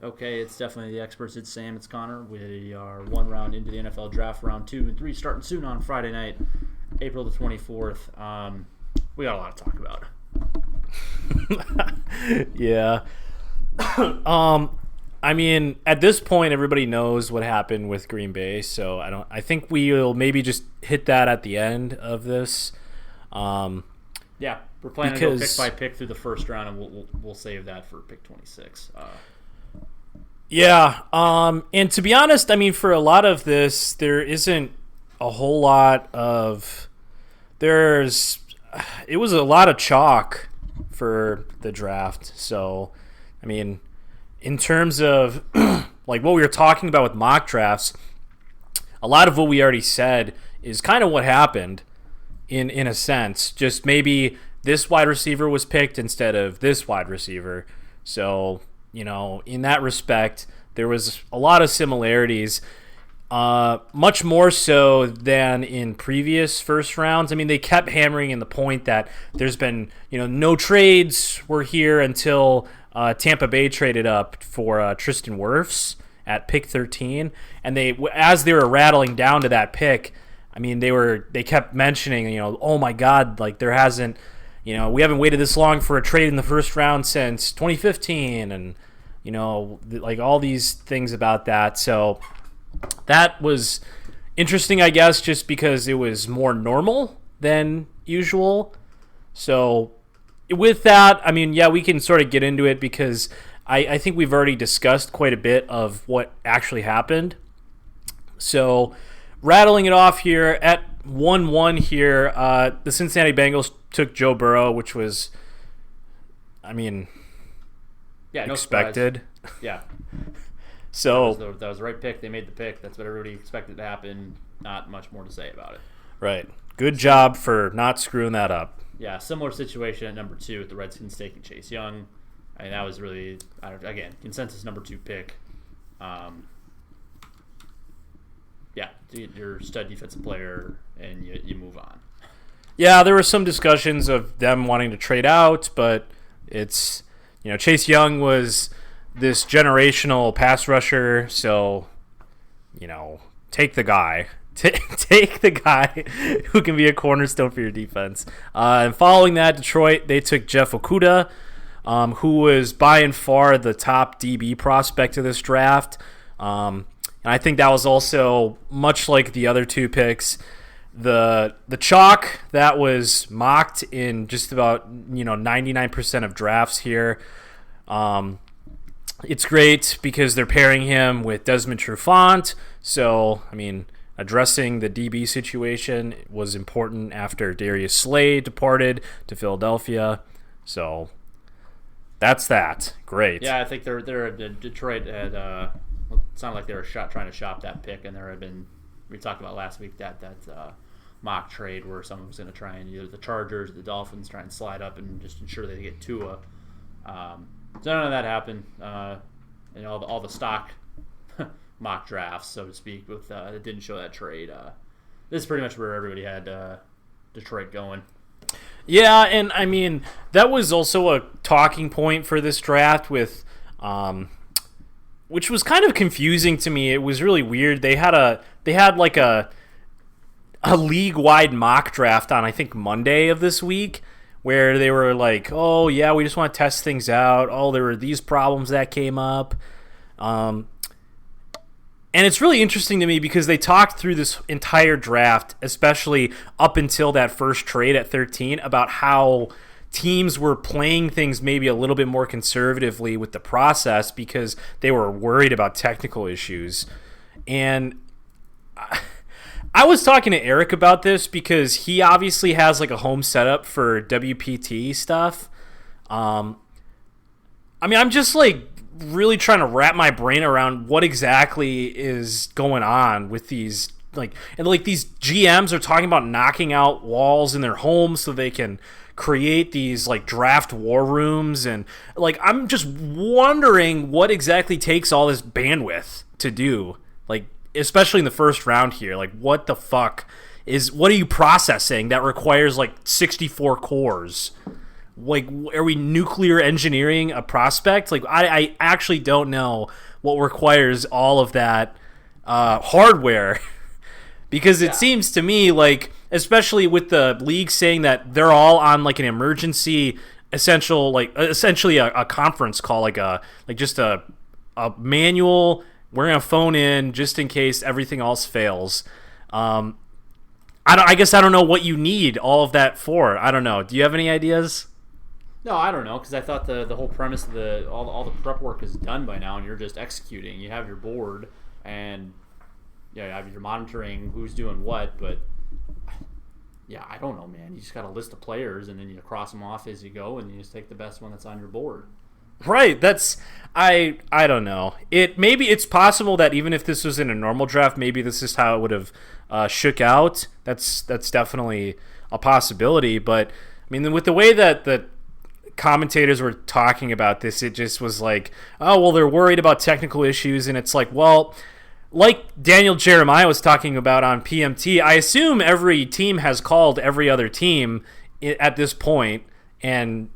Okay, it's definitely the experts. It's Sam, it's Connor. We are one round into the NFL draft, round 2 and 3 starting soon on Friday night, April the 24th. We got a lot to talk about. Yeah. I mean, at this point, everybody knows what happened with Green Bay, so I think we'll maybe just hit that at the end of this. Yeah, we're planning to go pick by pick through the first round, and we'll save that for pick 26. Yeah, and to be honest, I mean, for a lot of this, there isn't a whole lot of it was a lot of chalk for the draft. So, I mean, in terms of like what we were talking about with mock drafts, a lot of what we already said is kind of what happened in a sense. Just maybe this wide receiver was picked instead of this wide receiver. So, you know, in that respect, there was a lot of similarities, much more so than in previous first rounds. I mean, they kept hammering in the point that there's been, no trades were here until Tampa Bay traded up for Tristan Wirfs at pick 13, and as they were rattling down to that pick, I mean, they kept mentioning, oh my God, like there hasn't, we haven't waited this long for a trade in the first round since 2015, and like all these things about that. So that was interesting, I guess, just because it was more normal than usual. So with that, I mean, yeah, we can sort of get into it because I think we've already discussed quite a bit of what actually happened. So rattling it off here at 1-1 here, the Cincinnati Bengals took Joe Burrow, which was, I mean, yeah, no expected. Surprise. Yeah. So that was the right pick. They made the pick. That's what everybody expected to happen. Not much more to say about it. Right. Good job for not screwing that up. Yeah, similar situation at number 2 with the Redskins taking Chase Young. I mean, that was really, again, consensus number 2 pick. Yeah, your stud defensive player, and you move on. Yeah, there were some discussions of them wanting to trade out, but it's, Chase Young was this generational pass rusher, so, take the guy. Take the guy who can be a cornerstone for your defense. And following that, Detroit, they took Jeff Okudah, who was by and far the top DB prospect of this draft. And I think that was also, much like the other 2 picks, the chalk that was mocked in just about 99% of drafts here. It's great because they're pairing him with Desmond Trufant. So, I mean, addressing the DB situation was important after Darius Slay departed to Philadelphia. So that's that. Great. Yeah, I think Detroit had it sounded like they were trying to shop that pick, and there had been, we talked about last week that mock trade where someone was going to try and either the Chargers or the Dolphins try and slide up and just ensure they get Tua. So none of that happened. And all the stock mock drafts, so to speak, with that didn't show that trade. This is pretty much where everybody had Detroit going. Yeah, and I mean that was also a talking point for this draft with, which was kind of confusing to me. It was really weird. They had like a league-wide mock draft on, I think, Monday of this week, where they were like, oh, yeah, we just want to test things out. Oh, there were these problems that came up. And it's really interesting to me because they talked through this entire draft, especially up until that first trade at 13, about how teams were playing things maybe a little bit more conservatively with the process because they were worried about technical issues. And I was talking to Eric about this because he obviously has like a home setup for WPT stuff. I mean, I'm just like really trying to wrap my brain around what exactly is going on with these these GMs are talking about knocking out walls in their homes so they can create these like draft war rooms, and like I'm just wondering what exactly takes all this bandwidth to do, like especially in the first round here. Like what the fuck what are you processing that requires like 64 cores? like, are we nuclear engineering a prospect? Like, I actually don't know what requires all of that hardware. Because it seems to me like, especially with the league saying that they're all on like an emergency essentially a conference call, like just a manual. We're gonna phone in just in case everything else fails. I guess I don't know what you need all of that for. I don't know. Do you have any ideas? No, I don't know, because I thought the whole premise of all the prep work is done by now, and you're just executing. You have your board, and you're monitoring who's doing what, but yeah, I don't know, man. You just got a list of players, and then you cross them off as you go, and you just take the best one that's on your board. Right. That's I don't know. Maybe it's possible that even if this was in a normal draft, maybe this is how it would have shook out. That's definitely a possibility. But I mean, with the way that the commentators were talking about this, it just was like, oh well, they're worried about technical issues, and it's like, well, like Daniel Jeremiah was talking about on PMT, I assume every team has called every other team at this point and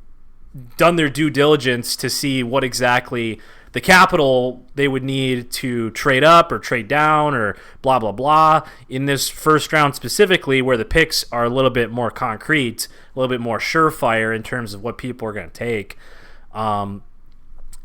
done their due diligence to see what exactly the capital they would need to trade up or trade down or blah, blah, blah. In this first round specifically, where the picks are a little bit more concrete, a little bit more surefire in terms of what people are going to take.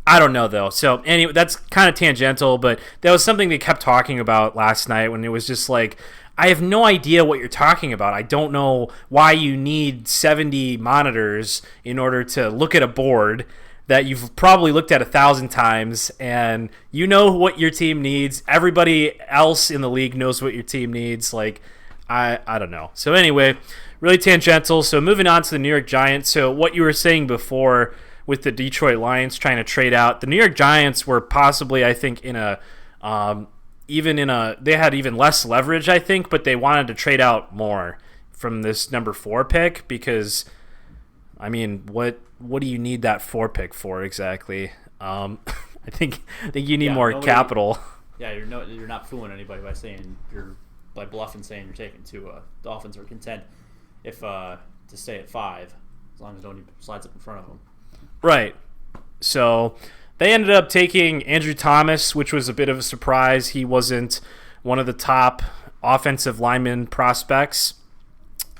I don't know, though. So, anyway, that's kind of tangential, but that was something they kept talking about last night when it was just like, I have no idea what you're talking about. I don't know why you need 70 monitors in order to look at a board that you've probably looked at 1,000 times, and you know what your team needs. Everybody else in the league knows what your team needs. Like, I don't know. So, anyway, really tangential. So, moving on to the New York Giants. So, what you were saying before with the Detroit Lions trying to trade out, the New York Giants were possibly, I think, they had even less leverage, I think, but they wanted to trade out more from this number 4 pick because, I mean, what do you need that 4 pick for exactly? I think you need more capital. Yeah, you're not fooling anybody by bluffing saying you're taking Tua. Dolphins are content to stay at 5 as long as nobody slides up in front of them. Right. So they ended up taking Andrew Thomas, which was a bit of a surprise. He wasn't one of the top offensive lineman prospects.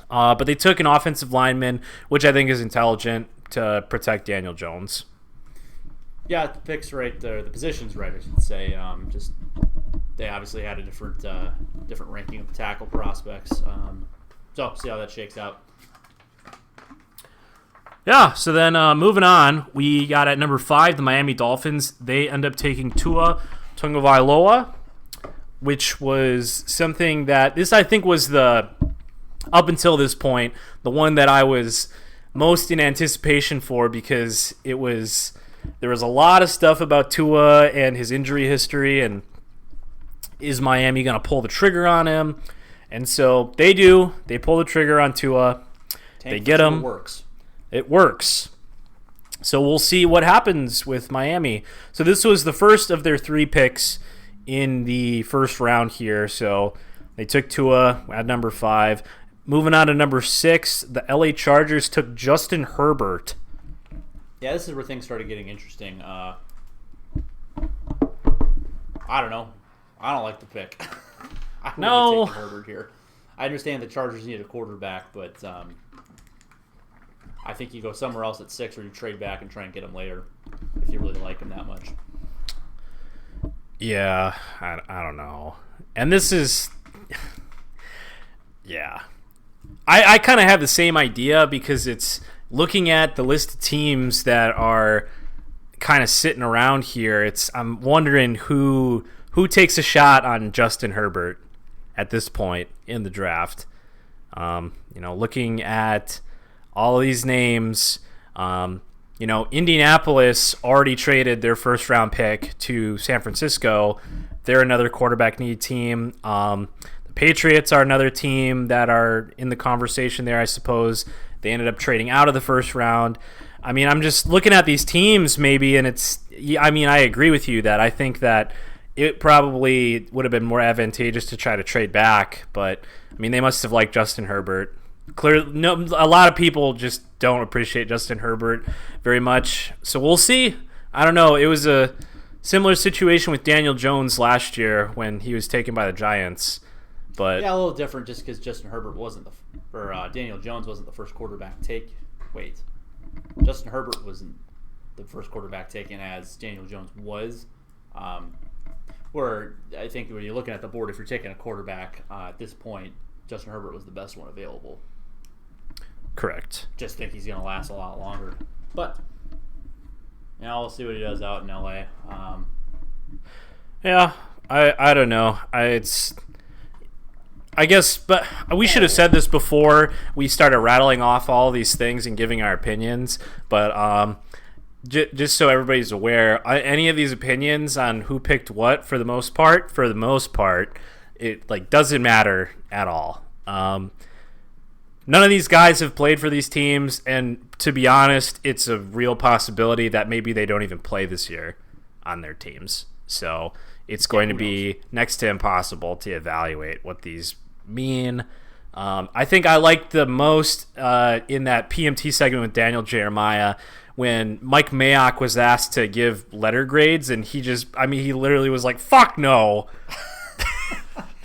But they took an offensive lineman, which I think is intelligent to protect Daniel Jones. Yeah, the pick's right there. The position's right, I should say. Just they obviously had a different ranking of tackle prospects. So see how that shakes out. Yeah, so then moving on, we got at number 5, the Miami Dolphins. They end up taking Tua Tagovailoa, which was something that this, I think, was up until this point, the one that I was most in anticipation for because there was a lot of stuff about Tua and his injury history and is Miami going to pull the trigger on him? And so they do. They pull the trigger on Tua. They get him. It works. So we'll see what happens with Miami. So this was the first of their 3 picks in the first round here. So they took Tua at number 5. Moving on to number 6, the LA Chargers took Justin Herbert. Yeah, this is where things started getting interesting. I don't know. I don't like the pick. I wouldn't take Herbert here. I understand the Chargers need a quarterback, but I think you go somewhere else at 6 or you trade back and try and get him later if you really like him that much. Yeah, I don't know. And this is... yeah. I kind of have the same idea because it's looking at the list of teams that are kind of sitting around here. I'm wondering who takes a shot on Justin Herbert at this point in the draft. Looking at all of these names, Indianapolis already traded their first round pick to San Francisco. They're another quarterback need team. The Patriots are another team that are in the conversation there, I suppose. They ended up trading out of the first round. I mean, I'm just looking at these teams maybe, and I agree with you that I think that it probably would have been more advantageous to try to trade back, but I mean, they must have liked Justin Herbert. Clearly, a lot of people just don't appreciate Justin Herbert very much. So we'll see. I don't know. It was a similar situation with Daniel Jones last year when he was taken by the Giants. But yeah, a little different just because Justin Herbert wasn't Daniel Jones wasn't the first quarterback take. Wait, Justin Herbert wasn't the first quarterback taken as Daniel Jones was. Where I think when you're looking at the board, if you're taking a quarterback at this point, Justin Herbert was the best one available. Correct. Just think he's going to last a lot longer. But we'll see what he does out in LA. Yeah, I don't know. I guess, but we should have said this before we started rattling off all these things and giving our opinions. But just so everybody's aware, any of these opinions on who picked what, for the most part, it doesn't matter at all. None of these guys have played for these teams, and to be honest, it's a real possibility that maybe they don't even play this year on their teams. So it's going to be next to impossible to evaluate what these mean. I think I liked the most in that PMT segment with Daniel Jeremiah when Mike Mayock was asked to give letter grades, and he literally was like, fuck no.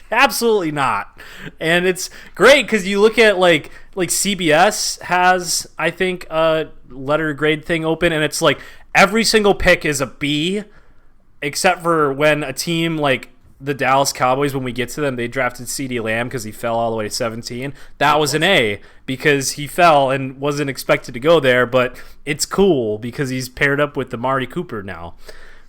Absolutely not. And it's great because you look at like CBS has, I think, a letter grade thing open, and it's like every single pick is a B, except for when a team like the Dallas Cowboys, when we get to them, they drafted CeeDee Lamb because he fell all the way to 17. That was an A because he fell and wasn't expected to go there, but it's cool because he's paired up with the Amari Cooper now.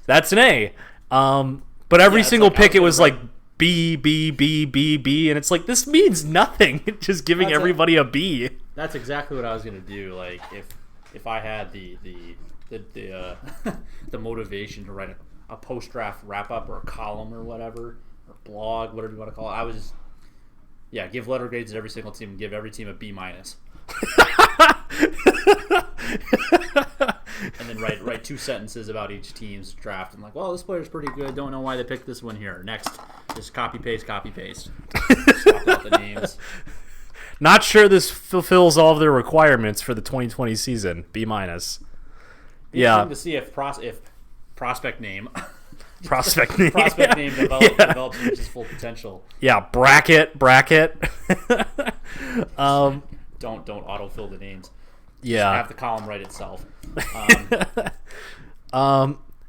That's an A. But every single pick, it was like B, B, B, B, B, and it's like, this means nothing. Just giving everybody a B. That's exactly what I was gonna do. Like if I had the the motivation to write a post draft wrap up or a column or whatever, or blog, whatever you want to call it, I would just give letter grades to every single team and give every team a B minus. And then write 2 sentences about each team's draft and like, well, this player's pretty good. Don't know why they picked this one here. Next, just copy paste. Swap out the names. Not sure this fulfills all of their requirements for the 2020 season. B minus. Yeah. To see if prospect name prospect name develops reaches its full potential. Yeah, bracket. Don't autofill the names. Yeah. Just have the column write itself.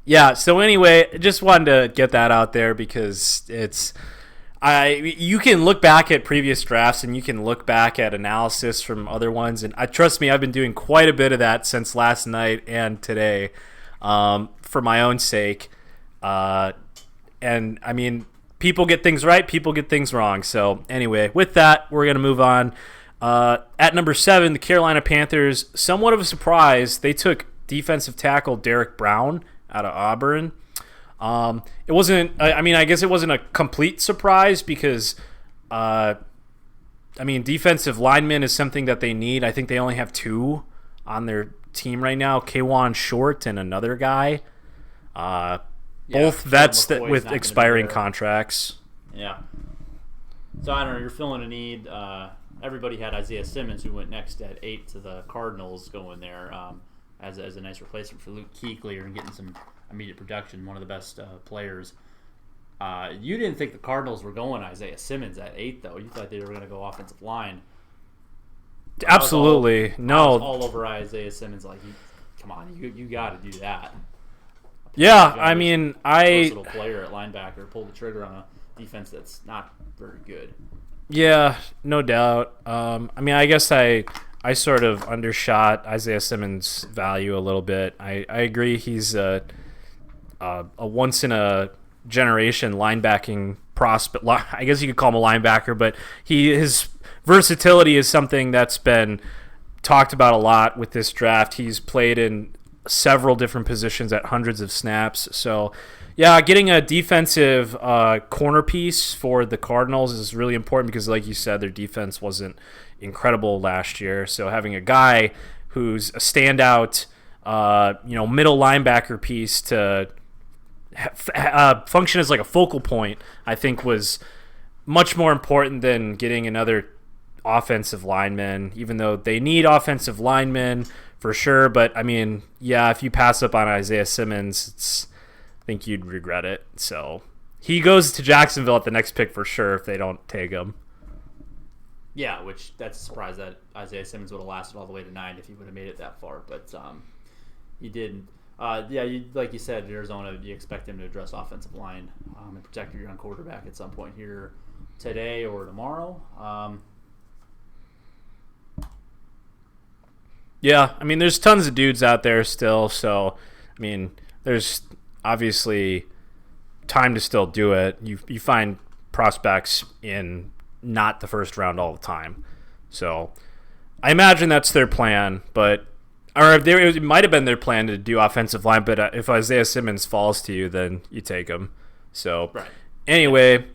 Yeah, so anyway, just wanted to get that out there because you can look back at previous drafts and you can look back at analysis from other ones, and trust me, I've been doing quite a bit of that since last night and today, for my own sake. And I mean, people get things right, people get things wrong. So anyway, with that, we're going to move on. At number 7, the Carolina Panthers, somewhat of a surprise. They took defensive tackle Derek Brown out of Auburn. It wasn't, I guess it wasn't a complete surprise because, defensive linemen is something that they need. I think they only have 2 on their team right now, K'Wan Short and another guy. Both vets with expiring contracts. Yeah. So I don't know, you're filling a need. Everybody had Isaiah Simmons, who went next at 8 to the Cardinals, going there as a nice replacement for Luke Kuechly and getting some immediate production, one of the best players. You didn't think the Cardinals were going Isaiah Simmons at 8, though. You thought they were going to go offensive line. Absolutely. I was all over Isaiah Simmons. Like, come on, you got to do that. Yeah, versatile player at linebacker, pull the trigger on a defense that's not very good. Yeah, no doubt. I guess I sort of undershot Isaiah Simmons' value a little bit. I agree he's a once in a generation linebacking prospect. I guess you could call him a linebacker, but his versatility is something that's been talked about a lot with this draft. He's played in several different positions at hundreds of snaps. So, yeah, getting a defensive corner piece for the Cardinals is really important because, like you said, their defense wasn't incredible last year. So having a guy who's a standout, middle linebacker piece to function as like a focal point, I think was much more important than getting another offensive linemen, even though they need offensive linemen for sure. But, I mean, yeah, if you pass up on Isaiah Simmons, I think you'd regret it. So he goes to Jacksonville at the next pick for sure if they don't take him. Yeah, which that's a surprise that Isaiah Simmons would have lasted all the way to 9 if he would have made it that far. But he didn't. Like you said, Arizona, you expect him to address offensive line and protect your young quarterback at some point here today or tomorrow. Yeah, I mean, there's tons of dudes out there still. So, I mean, there's obviously time to still do it. You find prospects in not the first round all the time. So, I imagine that's their plan, but it might have been their plan to do offensive line, but if Isaiah Simmons falls to you, then you take him. So, right. Anyway,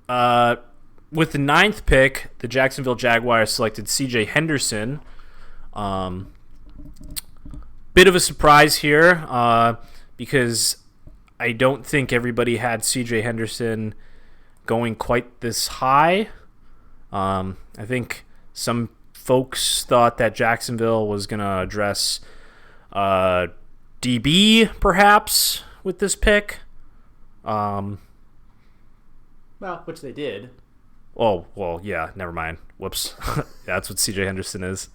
with the 9th pick, the Jacksonville Jaguars selected C.J. Henderson. Bit of a surprise here because I don't think everybody had C.J. Henderson going quite this high. I think some folks thought that Jacksonville was going to address DB perhaps with this pick. Well, which they did. Oh, well, yeah, never mind. Whoops. Yeah, that's what C.J. Henderson is.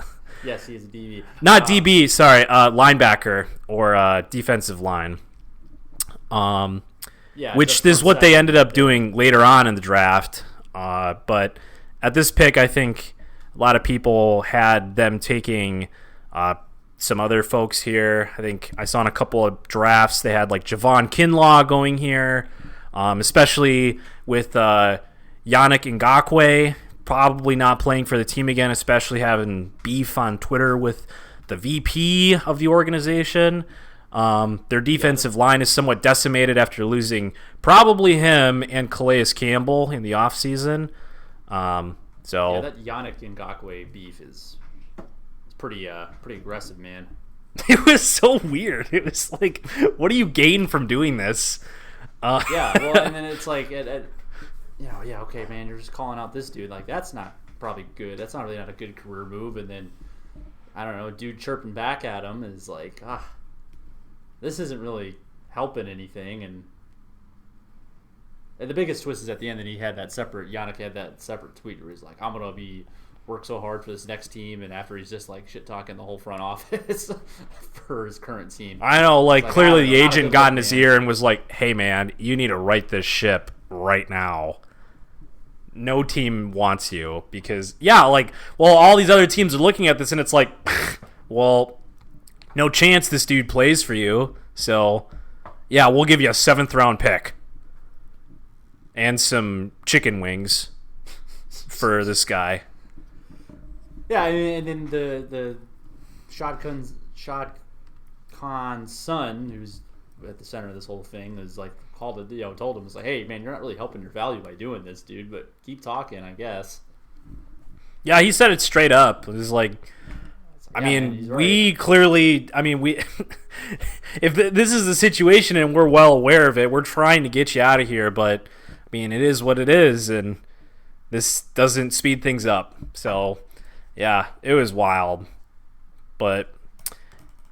Yes, he is a DB. Not DB, sorry, linebacker or defensive line. Which is what they ended up doing later on in the draft. But at this pick, I think a lot of people had them taking some other folks here. I think I saw in a couple of drafts they had like Javon Kinlaw going here, especially with Yannick Ngakoue probably not playing for the team again, especially having beef on Twitter with the VP of the organization. Their defensive line is somewhat decimated after losing probably him and Calais Campbell in the offseason. Yeah, that Yannick Ngakoue beef is pretty aggressive, man. It was so weird. It was like, what do you gain from doing this? Yeah, well, and then it's like, okay, man, you're just calling out this dude. Like, that's not probably good. That's not a good career move. And then, I don't know, dude chirping back at him is like, this isn't really helping anything. And the biggest twist is at the end that Yannick had that separate tweet where he's like, I'm going to work so hard for this next team, and after he's just like shit talking the whole front office for his current team. I know, like clearly the agent got in his ear and was like, hey man, you need to right this ship right now. No team wants you because all these other teams are looking at this and it's like, well, no chance this dude plays for you. So yeah, we'll give you a 7th round pick and some chicken wings for this guy. Yeah, and then the Shad Khan's son, who's at the center of this whole thing, is like told him, it's like, hey man, you're not really helping your value by doing this, dude, but keep talking, I guess. Yeah, he said it straight up. It was like, we clearly, if this is the situation and we're well aware of it, we're trying to get you out of here, but I mean, it is what it is, and this doesn't speed things up. So yeah, it was wild. But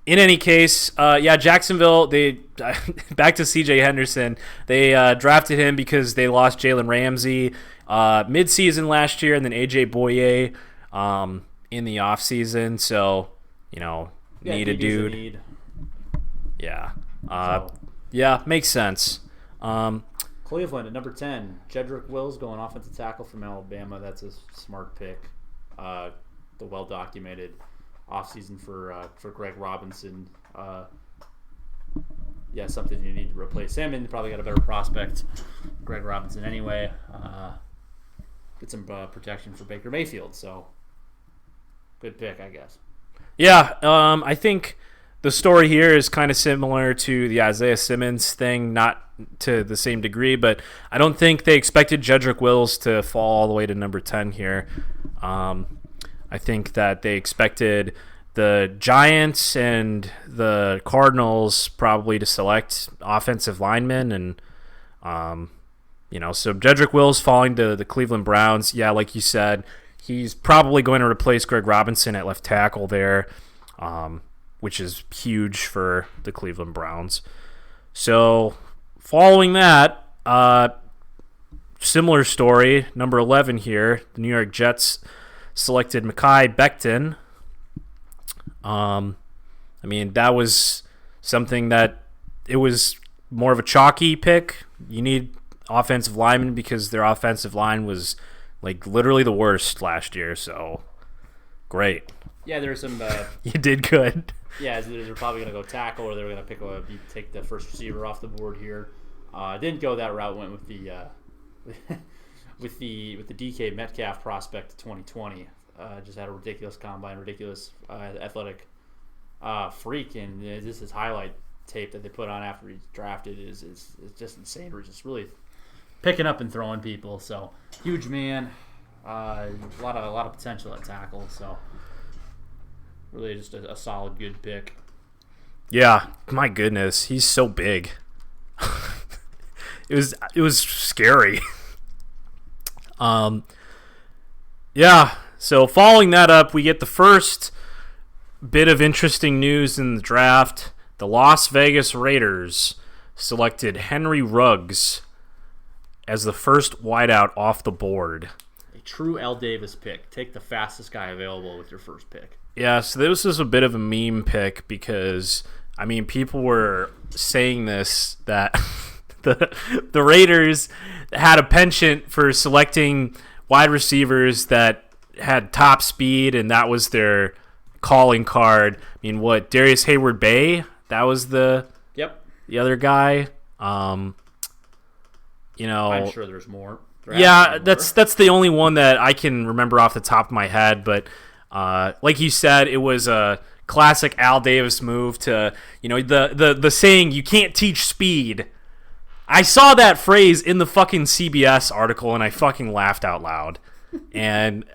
in any case, Jacksonville, they back to C.J. Henderson. They drafted him because they lost Jalen Ramsey mid-season last year and then A.J. Boye in the offseason. So, need a dude. Need. Yeah. Makes sense. Cleveland at number 10, Jedrick Wills going offensive tackle from Alabama. That's a smart pick. The well-documented offseason for Greg Robinson. Something you need to replace him, and probably got a better prospect, Greg Robinson anyway. Get some protection for Baker Mayfield, so good pick, I guess. Yeah, I think the story here is kind of similar to the Isaiah Simmons thing, not to the same degree, but I don't think they expected Jedrick Wills to fall all the way to number 10 here. I think that they expected the Giants and the Cardinals probably to select offensive linemen, and so Jedrick Wills falling to the Cleveland Browns. Yeah, like you said, He's probably going to replace Greg Robinson at left tackle there, which is huge for the Cleveland Browns. So following that, similar story, number 11 here, the New York Jets selected Mekhi Becton. I mean, that was something that it was more of a chalky pick. You need offensive linemen because their offensive line was like literally the worst last year. So great. Yeah, there's some. You did good. Yeah, they're probably going to go tackle, or they're going to take the first receiver off the board here. Didn't go that route. Went with the with the DK Metcalf prospect of 2020. Just had a ridiculous combine, ridiculous athletic freak, and this is highlight tape that they put on after he's drafted is just insane. We're just really picking up and throwing people. So huge man, a lot of potential at tackle. So really just a solid good pick. Yeah, my goodness, he's so big. It was scary. Yeah. So following that up, we get the first bit of interesting news in the draft. The Las Vegas Raiders selected Henry Ruggs as the first wideout off the board. A true L. Davis pick. Take the fastest guy available with your first pick. Yeah, so this is a bit of a meme pick because, I mean, people were saying this, that the Raiders had a penchant for selecting wide receivers that had top speed, and that was their calling card. I mean, what, Darius Hayward-Bay? That was the other guy. I'm sure there's more. That's the only one that I can remember off the top of my head. But like you said, it was a classic Al Davis move to, the saying, you can't teach speed. I saw that phrase in the fucking CBS article, and I fucking laughed out loud. And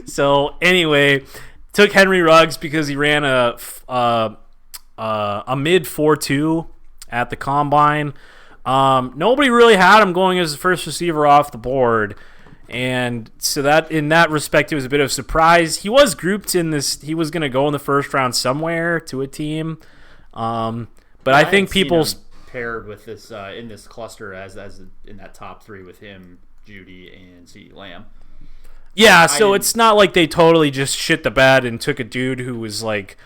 so anyway, took Henry Ruggs because he ran a mid 4.2 at the combine. Nobody really had him going as the first receiver off the board, and so that in that respect, it was a bit of a surprise. He was grouped in this. He was going to go in the first round somewhere to a team, but I think people paired with this in this cluster as in that top three with him, Judy, and CeeDee Lamb. Yeah, so it's not like they totally just shit the bed and took a dude who was like,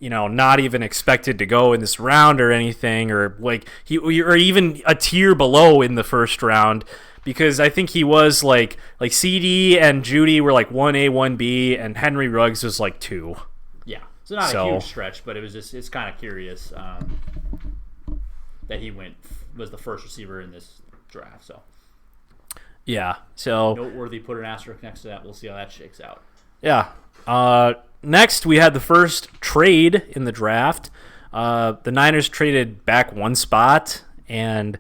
not even expected to go in this round or anything, or like or even a tier below in the first round, because I think he was like CD and Judy were like 1A, 1B, and Henry Ruggs was like 2. Yeah, so not a huge stretch, but it's kind of curious that he was the first receiver in this draft. So yeah, so noteworthy. Put an asterisk next to that. We'll see how that shakes out. Yeah. Next, we had the first trade in the draft. The Niners traded back one spot, and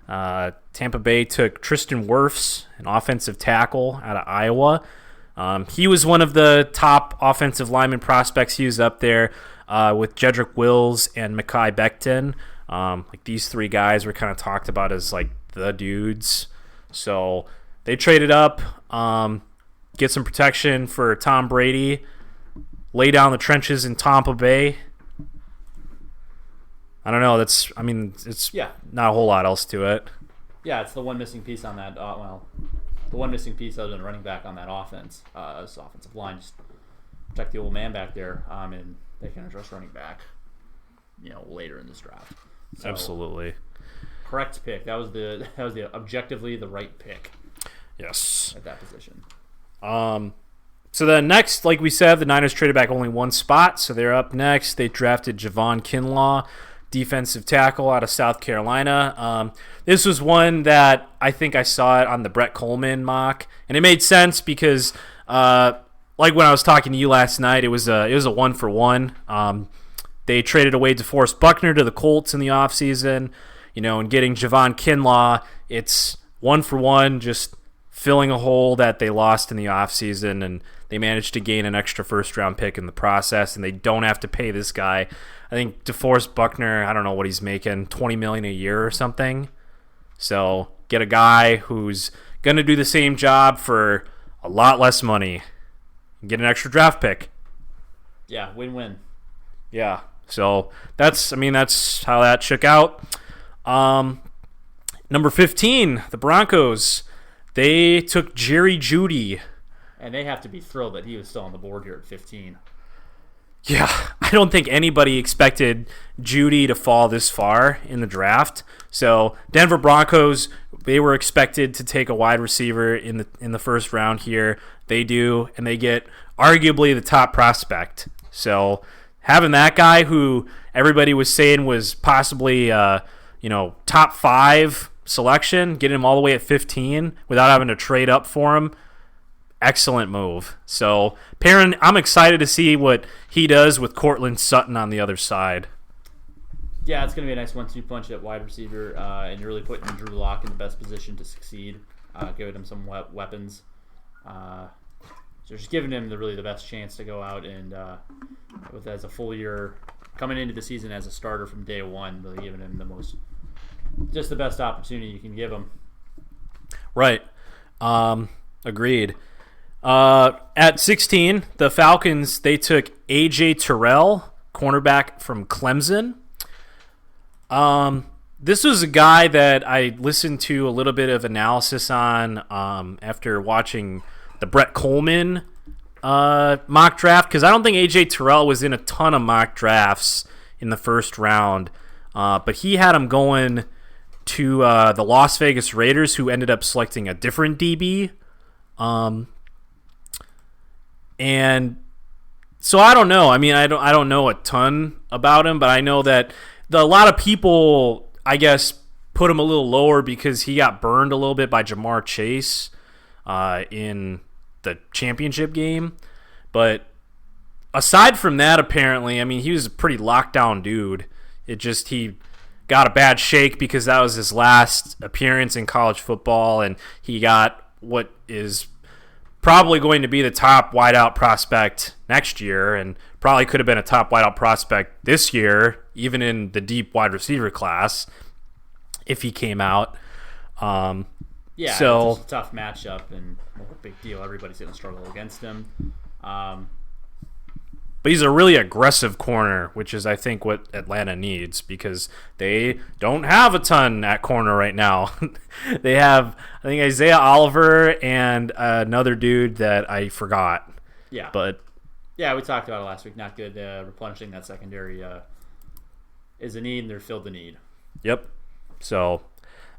Tampa Bay took Tristan Wirfs, an offensive tackle out of Iowa. He was one of the top offensive lineman prospects. He was up there with Jedrick Wills and Mekhi Becton. Like these three guys were kind of talked about as like the dudes. So they traded up, get some protection for Tom Brady, lay down the trenches in Tampa Bay. I don't know. It's not a whole lot else to it. Yeah, it's the one missing piece on that. The one missing piece other than running back on that offense, this offensive line. Just protect the old man back there, and they can address running back, later in this draft. So, absolutely. Correct pick. That was the objectively the right pick. Yes. At that position. So then next, like we said, the Niners traded back only one spot, so they're up next. They drafted Javon Kinlaw, defensive tackle out of South Carolina. This was one that I think I saw it on the Brett Coleman mock, and it made sense because, like when I was talking to you last night, it was a 1-for-1. They traded away DeForest Buckner to the Colts in the offseason, and getting Javon Kinlaw, it's 1-for-1, just filling a hole that they lost in the offseason, and they managed to gain an extra first-round pick in the process, and they don't have to pay this guy. I think DeForest Buckner, I don't know what he's making, $20 million a year or something. So get a guy who's going to do the same job for a lot less money, and get an extra draft pick. Yeah, win-win. Yeah. So that's how that shook out. Number 15, the Broncos. They took Jerry Jeudy. And they have to be thrilled that he was still on the board here at 15. Yeah, I don't think anybody expected Jeudy to fall this far in the draft. So Denver Broncos, they were expected to take a wide receiver in the first round here. They do, and they get arguably the top prospect. So having that guy who everybody was saying was possibly top 5 selection, getting him all the way at 15 without having to trade up for him. Excellent move. So, Perrin, I'm excited to see what he does with Cortland Sutton on the other side. Yeah, it's going to be a nice 1-2 punch at wide receiver, and you're really putting Drew Lock in the best position to succeed, giving him some weapons. So just giving him the best chance to go out and, as a full year, coming into the season as a starter from day one, really giving him the best opportunity you can give him. Right. Agreed. At 16, the Falcons, they took A.J. Terrell, cornerback from Clemson. This was a guy that I listened to a little bit of analysis on after watching the Brett Coleman mock draft, because I don't think A.J. Terrell was in a ton of mock drafts in the first round, but he had him going to the Las Vegas Raiders, who ended up selecting a different DB. And so I don't know. I mean, I don't know a ton about him, but I know that a lot of people, I guess, put him a little lower because he got burned a little bit by Jamar Chase in the championship game. But aside from that, apparently, I mean, he was a pretty locked down dude. He got a bad shake because that was his last appearance in college football, and he got what is probably going to be the top wideout prospect next year, and probably could have been a top wideout prospect this year, even in the deep wide receiver class, if he came out. So it's just a tough matchup, and big deal. Everybody's going to struggle against him. But he's a really aggressive corner, which is, I think, what Atlanta needs, because they don't have a ton at corner right now. They have, I think, Isaiah Oliver and another dude that I forgot. Yeah. But yeah, we talked about it last week. Not good. Replenishing that secondary is a need, and they're filled the need. Yep. So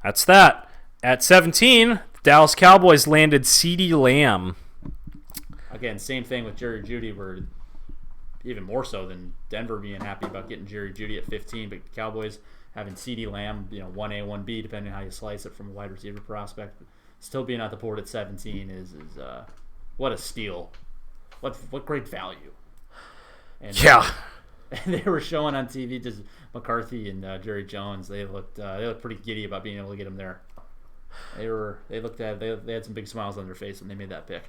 that's that. At 17, the Dallas Cowboys landed CeeDee Lamb. Again, same thing with Jerry Jeudy, where even more so than Denver being happy about getting Jerry Jeudy at 15, but the Cowboys having CeeDee Lamb, 1A, 1B, depending on how you slice it from a wide receiver prospect, still being at the board at 17 is what a steal. What great value. And, yeah. And they were showing on TV just McCarthy and Jerry Jones. They looked pretty giddy about being able to get him there. They had some big smiles on their face when they made that pick.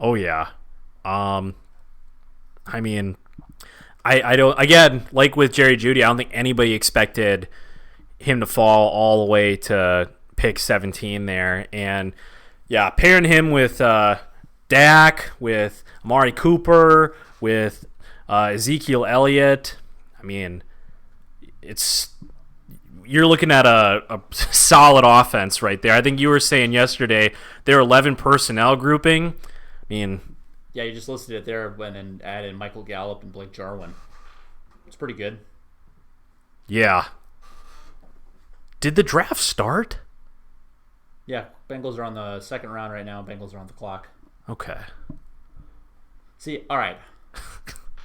Oh yeah. I mean, I don't, again, like with Jerry Jeudy, I don't think anybody expected him to fall all the way to pick 17 there. And yeah, pairing him with Dak, with Amari Cooper, with Ezekiel Elliott, I mean, you're looking at a solid offense right there. I think you were saying yesterday their 11 personnel grouping, I mean, yeah, you just listed it there and then added Michael Gallup and Blake Jarwin. It's pretty good. Yeah. Did the draft start? Yeah, Bengals are on the second round right now. Bengals are on the clock. Okay. See, all right.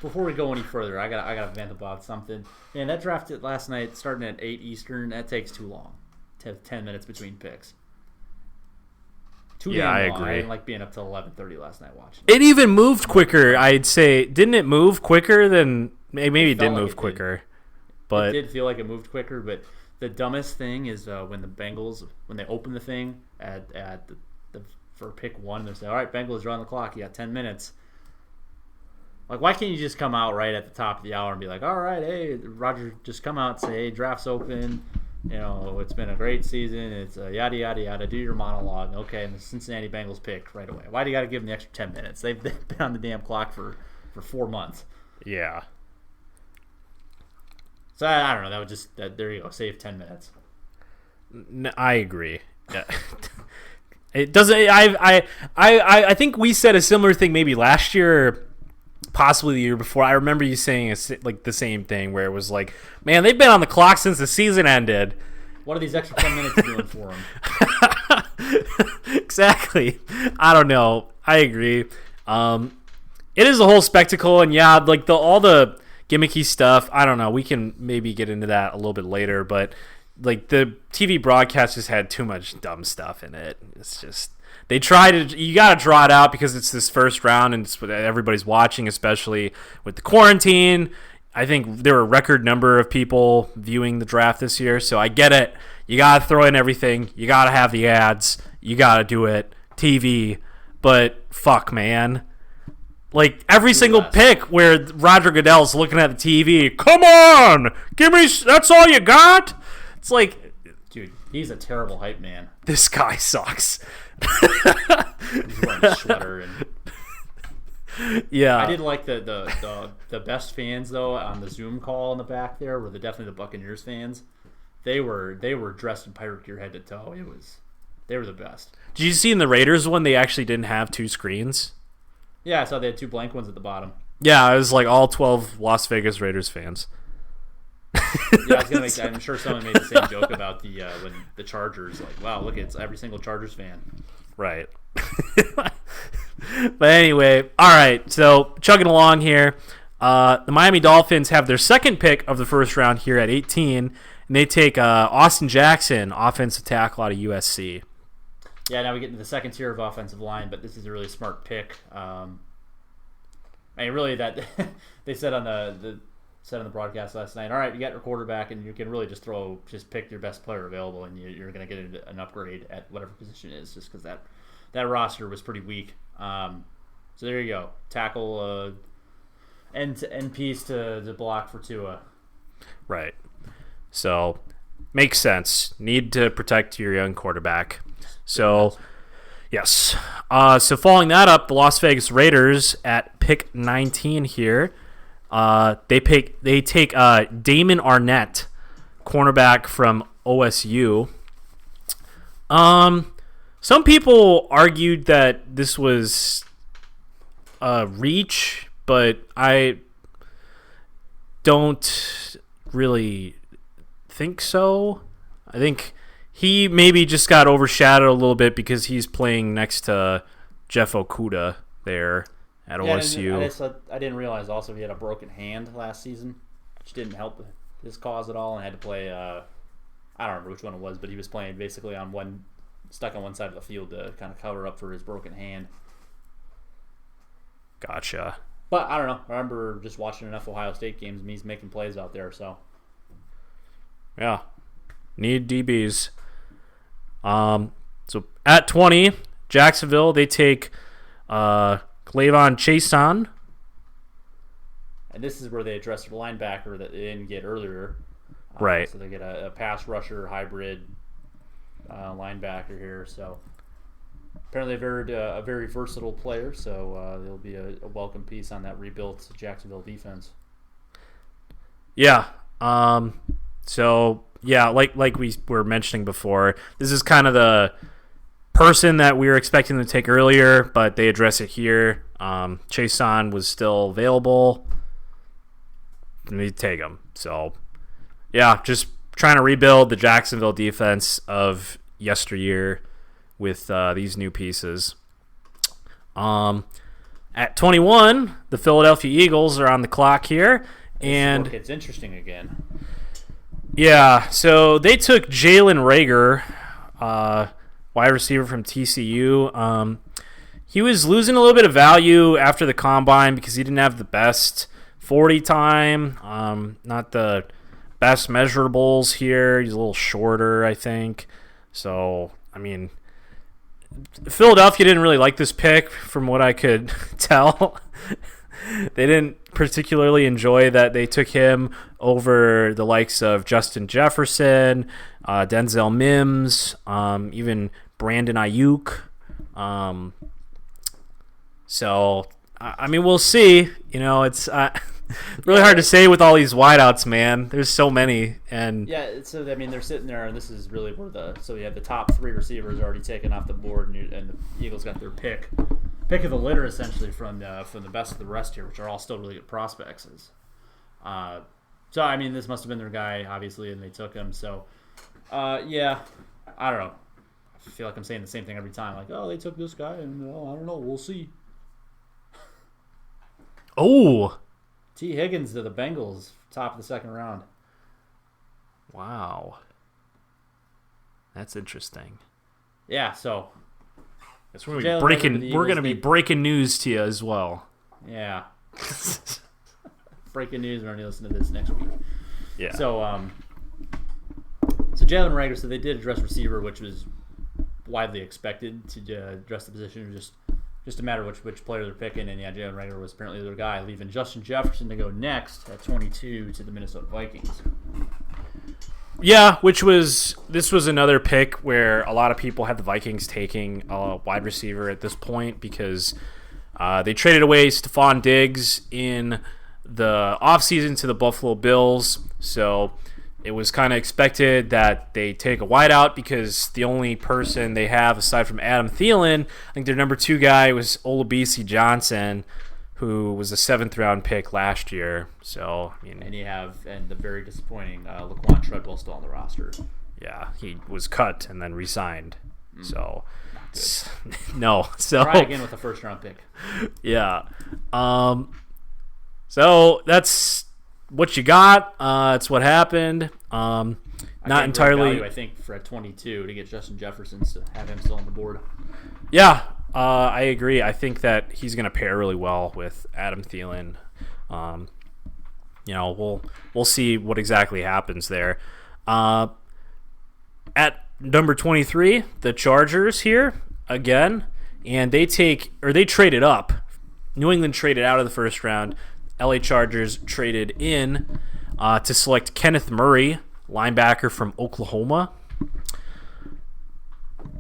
Before we go any further, I gotta vent about something. Man, that draft last night, starting at 8 Eastern, that takes too long. To have 10 minutes between picks. Yeah, I agree. I didn't like being up till 11:30 last night watching. It even moved quicker, I'd say. Didn't it move quicker than... Maybe it did move quicker. But it did feel like it moved quicker, but the dumbest thing is when the Bengals, when they open the thing for pick one, they say, all right, Bengals, you're on the clock. You got 10 minutes. Like, why can't you just come out right at the top of the hour and be like, all right, hey, Roger, just come out and say, hey, draft's open. It's been a great season. It's yada yada yada. Do your monologue, okay? And the Cincinnati Bengals picked right away. Why do you got to give them the extra 10 minutes? They've been on the damn clock for 4 months. Yeah. So I don't know. That would just there you go. Save 10 minutes. I agree. Yeah. It doesn't. I think we said a similar thing maybe last year, possibly the year before. I remember you saying like the same thing where it was like, man, they've been on the clock since the season ended. What are these extra 10 minutes doing for them? Exactly. I don't know. I agree. It is a whole spectacle, and yeah, like all the gimmicky stuff. I don't know. We can maybe get into that a little bit later, but like the TV broadcast just had too much dumb stuff in it. It's just they try to. You got to draw it out because it's this first round and it's what everybody's watching, especially with the quarantine. I think there were a record number of people viewing the draft this year, so I get it. You got to throw in everything. You got to have the ads. You got to do it. TV. But fuck, man. Like every single pick where Roger Goodell's looking at the TV, come on, give me. That's all you got. It's like, dude, he's a terrible hype man. This guy sucks. He's wearing a sweater and. Yeah, I did like the best fans though on the Zoom call in the back there were definitely the Buccaneers fans. They were dressed in pirate gear head to toe. They were the best. Did you see in the Raiders one they actually didn't have two screens? Yeah, I saw they had two blank ones at the bottom. Yeah, it was like all 12 Las Vegas Raiders fans. Yeah, I'm sure someone made the same joke about the when the Chargers, like, wow, look, it's every single Chargers fan. Right. But anyway, all right, so chugging along here. The Miami Dolphins have their second pick of the first round here at 18, and they take Austin Jackson, offensive tackle out of USC. Yeah, now we get into the second tier of offensive line, but this is a really smart pick. Really that they said on the broadcast last night. All right, you got your quarterback, and you can really just pick your best player available, and you're going to get an upgrade at whatever position it is, just because that roster was pretty weak. So there you go, tackle end piece to block for Tua. Right. So makes sense. Need to protect your young quarterback. So, yes. So following that up, the Las Vegas Raiders at pick 19 here. They take Damon Arnett, cornerback from OSU. Some people argued that this was a reach, but I don't really think so. I think he maybe just got overshadowed a little bit because he's playing next to Jeff Okudah there at OSU. I didn't realize also he had a broken hand last season, which didn't help his cause at all, and had to play. I don't remember which one it was, but he was playing basically stuck on one side of the field to kind of cover up for his broken hand. Gotcha. But I don't know. I remember just watching enough Ohio State games, and he's making plays out there. So yeah, need DBs. So at 20, Jacksonville, they take Clavon Chason. And this is where they addressed the linebacker that they didn't get earlier. Right. So they get a pass rusher hybrid linebacker here. So apparently a very versatile player. So there'll be a welcome piece on that rebuilt Jacksonville defense. Yeah. So yeah, like we were mentioning before, this is kind of the person that we were expecting to take earlier, but they address it here. Chason was still available. We take him. So yeah, just trying to rebuild the Jacksonville defense of yesteryear with these new pieces. At 21, the Philadelphia Eagles are on the clock here, and it's interesting again. Yeah, so they took Jalen Reagor, wide receiver from TCU. He was losing a little bit of value after the combine because he didn't have the best 40 time, not the best measurables here. He's a little shorter, I think. So, I mean, Philadelphia didn't really like this pick from what I could tell. They didn't particularly enjoy that they took him over the likes of Justin Jefferson, Denzel Mims, even Brandon Ayuk. So, I mean, we'll see. It's really hard to say with all these wideouts, man. There's so many. And yeah, so, I mean, they're sitting there, and this is really where so you have the top 3 receivers already taken off the board, and the Eagles got their pick of the litter, essentially, from the best of the rest here, which are all still really good prospects. So, I mean, this must have been their guy, obviously, and they took him. So, yeah, I don't know. I feel like I'm saying the same thing every time. Like, oh, they took this guy, and I don't know. We'll see. Oh, T. Higgins to the Bengals, top of the second round. Wow. That's interesting. Yeah, so we're going to be breaking news to you as well. Yeah. Breaking news when you listen to this next week. Yeah. So Jalen Reagor, so they did address receiver, which was widely expected to address the position. It was just a matter of which player they're picking, and yeah, Jalen Reagor was apparently their guy, leaving Justin Jefferson to go next at 22 to the Minnesota Vikings. Yeah, this was another pick where a lot of people had the Vikings taking a wide receiver at this point because they traded away Stephon Diggs in the offseason to the Buffalo Bills, so it was kind of expected that they take a wideout because the only person they have aside from Adam Thielen, I think their number 2 guy was Olabisi Johnson, who was a 7th round pick last year. So, I mean, and the very disappointing Laquan Treadwell still on the roster. Yeah, he was cut and then re-signed. So, no. So try again with the 1st round pick. Yeah. So that's what you got. It's what happened. Not entirely. Value, I think for at 22 to get Justin Jefferson to have him still on the board. Yeah, I agree. I think that he's going to pair really well with Adam Thielen. We'll see what exactly happens there. At number 23, the Chargers here again, and they traded up. New England traded out of the 1st round. LA Chargers traded in to select Kenneth Murray, linebacker from Oklahoma.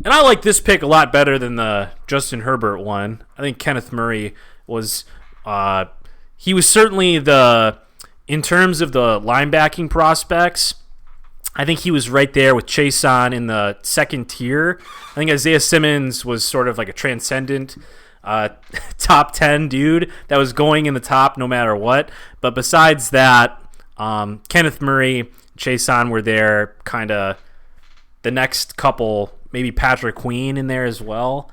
And I like this pick a lot better than the Justin Herbert one. I think Kenneth Murray was he was certainly in terms of the linebacking prospects, I think he was right there with Chason in the 2nd tier. I think Isaiah Simmons was sort of like a transcendent top 10 dude that was going in the top no matter what. But besides that, Kenneth Murray, Chason were there, kind of the next couple, maybe Patrick Queen in there as well.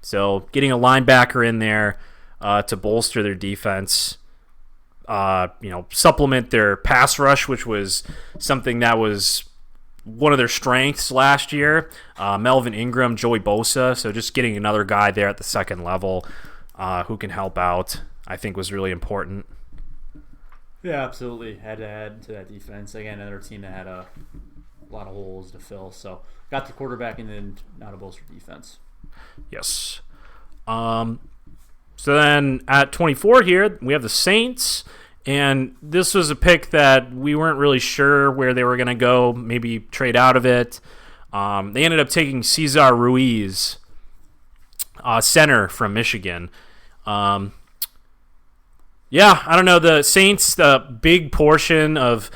So getting a linebacker in there to bolster their defense, supplement their pass rush, which was something that was one of their strengths last year. Melvin Ingram, Joey Bosa. So just getting another guy there at the 2nd level who can help out, I think was really important. Yeah, absolutely. Had to add to that defense. Again, another team that had a lot of holes to fill. So got the quarterback and then not a bolster defense. Yes. So then at 24 here, we have the Saints. And this was a pick that we weren't really sure where they were going to go, maybe trade out of it. They ended up taking Cesar Ruiz, center from Michigan. I don't know. The Saints, the big portion of,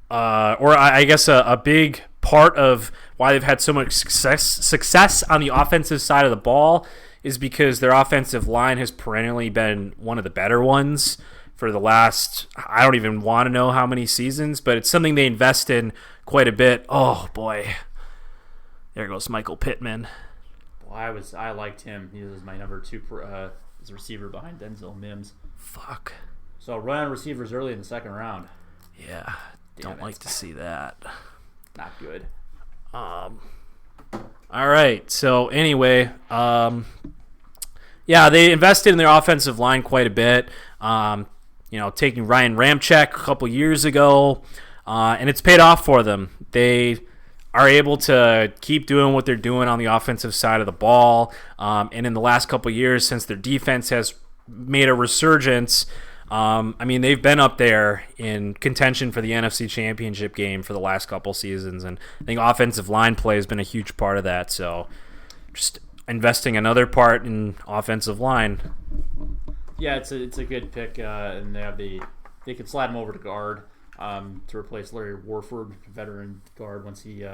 or I guess a big part of why they've had so much success on the offensive side of the ball is because their offensive line has perennially been one of the better ones for the last, I don't even want to know how many seasons, but it's something they invest in quite a bit. Oh, boy. There goes Michael Pittman. Well, I liked him. He was my number 2 as a receiver behind Denzel Mims. Fuck. So run on receivers early in the 2nd round. Yeah, don't like to see that. Not good. All right, so anyway, they invested in their offensive line quite a bit. Taking Ryan Ramczyk a couple years ago, and it's paid off for them. They are able to keep doing what they're doing on the offensive side of the ball, and in the last couple years, since their defense has made a resurgence. I mean, they've been up there in contention for the NFC Championship game for the last couple seasons, and I think offensive line play has been a huge part of that. So just investing another part in offensive line. Yeah, it's a good pick, and they can slide him over to guard to replace Larry Warford, veteran guard, once he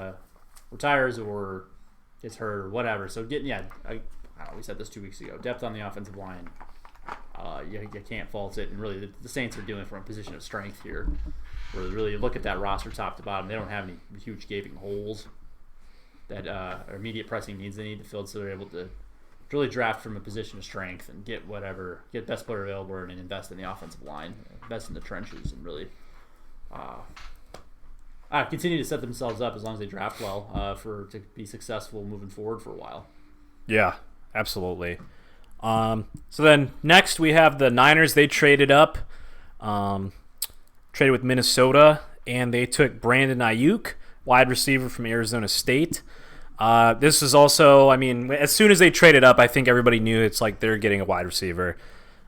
retires or gets hurt or whatever. So I don't know, we said this 2 weeks ago. Depth on the offensive line, you can't fault it. And really, the Saints are doing it from a position of strength here, where really you look at that roster top to bottom. They don't have any huge gaping holes that are immediate pressing needs they need to fill, so they're able to really draft from a position of strength and get best player available and invest in the offensive line, invest in the trenches, and really continue to set themselves up as long as they draft well to be successful moving forward for a while. Yeah, absolutely. So then next we have the Niners. They traded up, traded with Minnesota, and they took Brandon Ayuk, wide receiver from Arizona State. This is also, I mean, as soon as they traded up, I think everybody knew it's like they're getting a wide receiver.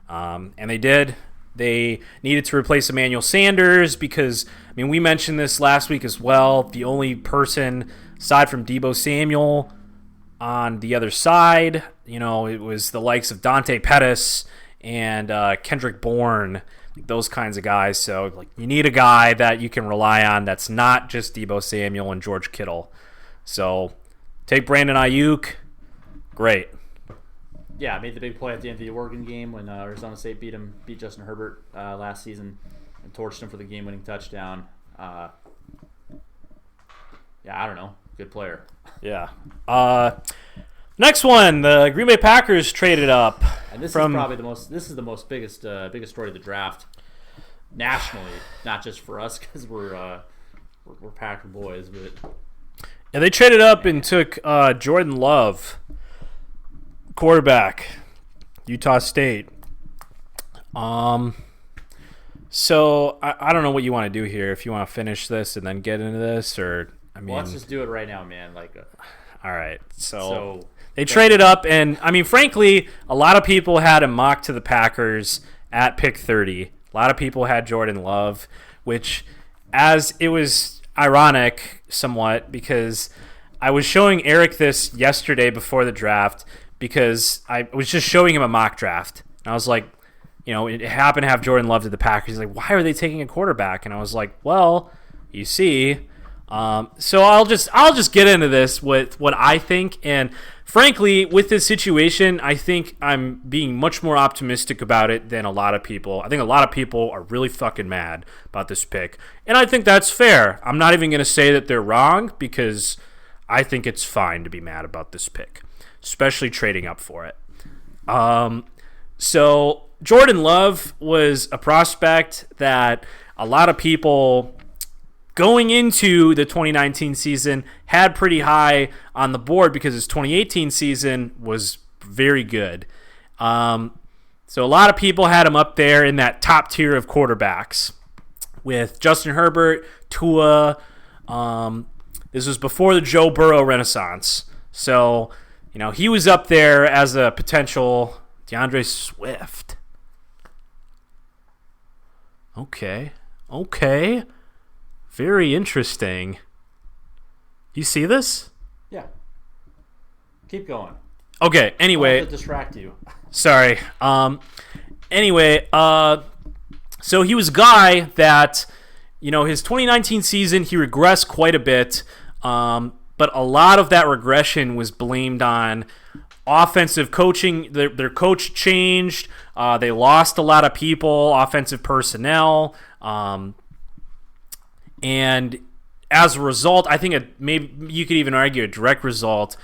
And they did. They needed to replace Emmanuel Sanders because, I mean, we mentioned this last week as well. The only person, aside from Deebo Samuel, on the other side, it was the likes of Dante Pettis and Kendrick Bourne, those kinds of guys. So, you need a guy that you can rely on that's not just Deebo Samuel and George Kittle. So, take Brandon Ayuk. Great. Yeah, made the big play at the end of the Oregon game when Arizona State beat Justin Herbert last season and torched him for the game-winning touchdown. I don't know. Good player. Yeah. Next one, the Green Bay Packers traded up. And this is probably the biggest story of the draft nationally, not just for us because we're Packer boys, but. Yeah, they traded up and took Jordan Love, quarterback, Utah State. So I don't know what you want to do here. If you want to finish this and then get into this, or let's just do it right now, man. All right. So they traded up, and I mean, frankly, a lot of people had him mocked to the Packers at pick 30. A lot of people had Jordan Love, which, as it was ironic somewhat, because I was showing Eric this yesterday before the draft because I was just showing him a mock draft. And I was like, it happened to have Jordan Love to the Packers. He's like, why are they taking a quarterback? And I was like, well, you see. So I'll just get into this with what I think. And frankly, with this situation, I think I'm being much more optimistic about it than a lot of people. I think a lot of people are really fucking mad about this pick. And I think that's fair. I'm not even going to say that they're wrong because I think it's fine to be mad about this pick, especially trading up for it. So Jordan Love was a prospect that a lot of people going into the 2019 season had pretty high on the board because his 2018 season was very good. So a lot of people had him up there in that top tier of quarterbacks with Justin Herbert, Tua. This was before the Joe Burrow renaissance. So, he was up there as a potential DeAndre Swift. Okay. Very interesting. You see this? Yeah. Keep going. Okay, anyway. I'll have to distract you. Sorry. Anyway, so he was a guy that, his 2019 season, he regressed quite a bit. But a lot of that regression was blamed on offensive coaching. Their coach changed. They lost a lot of people, offensive personnel. And as a result, I think maybe you could even argue a direct result.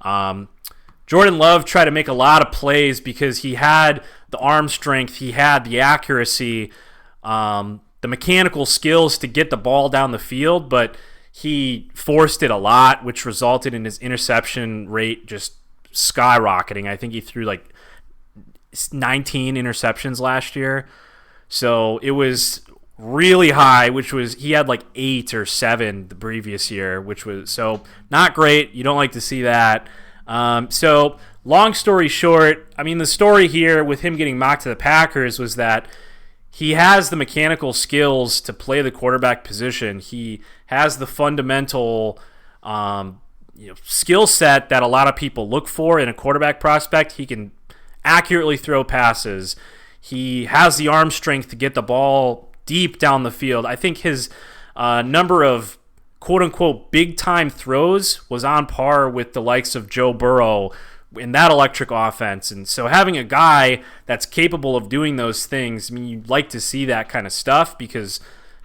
Jordan Love tried to make a lot of plays because he had the arm strength, he had the accuracy, the mechanical skills to get the ball down the field, but he forced it a lot, which resulted in his interception rate just skyrocketing. I think he threw 19 interceptions last year. So it was really high, he had 8 or 7 the previous year, which was so not great. You don't like to see that. So, long story short, I mean, the story here with him getting mocked to the Packers was that he has the mechanical skills to play the quarterback position. He has the fundamental skill set that a lot of people look for in a quarterback prospect. He can accurately throw passes. He has the arm strength to get the ball deep down the field. I think his number of quote-unquote big-time throws was on par with the likes of Joe Burrow in that electric offense. And so having a guy that's capable of doing those things, I mean, you'd like to see that kind of stuff because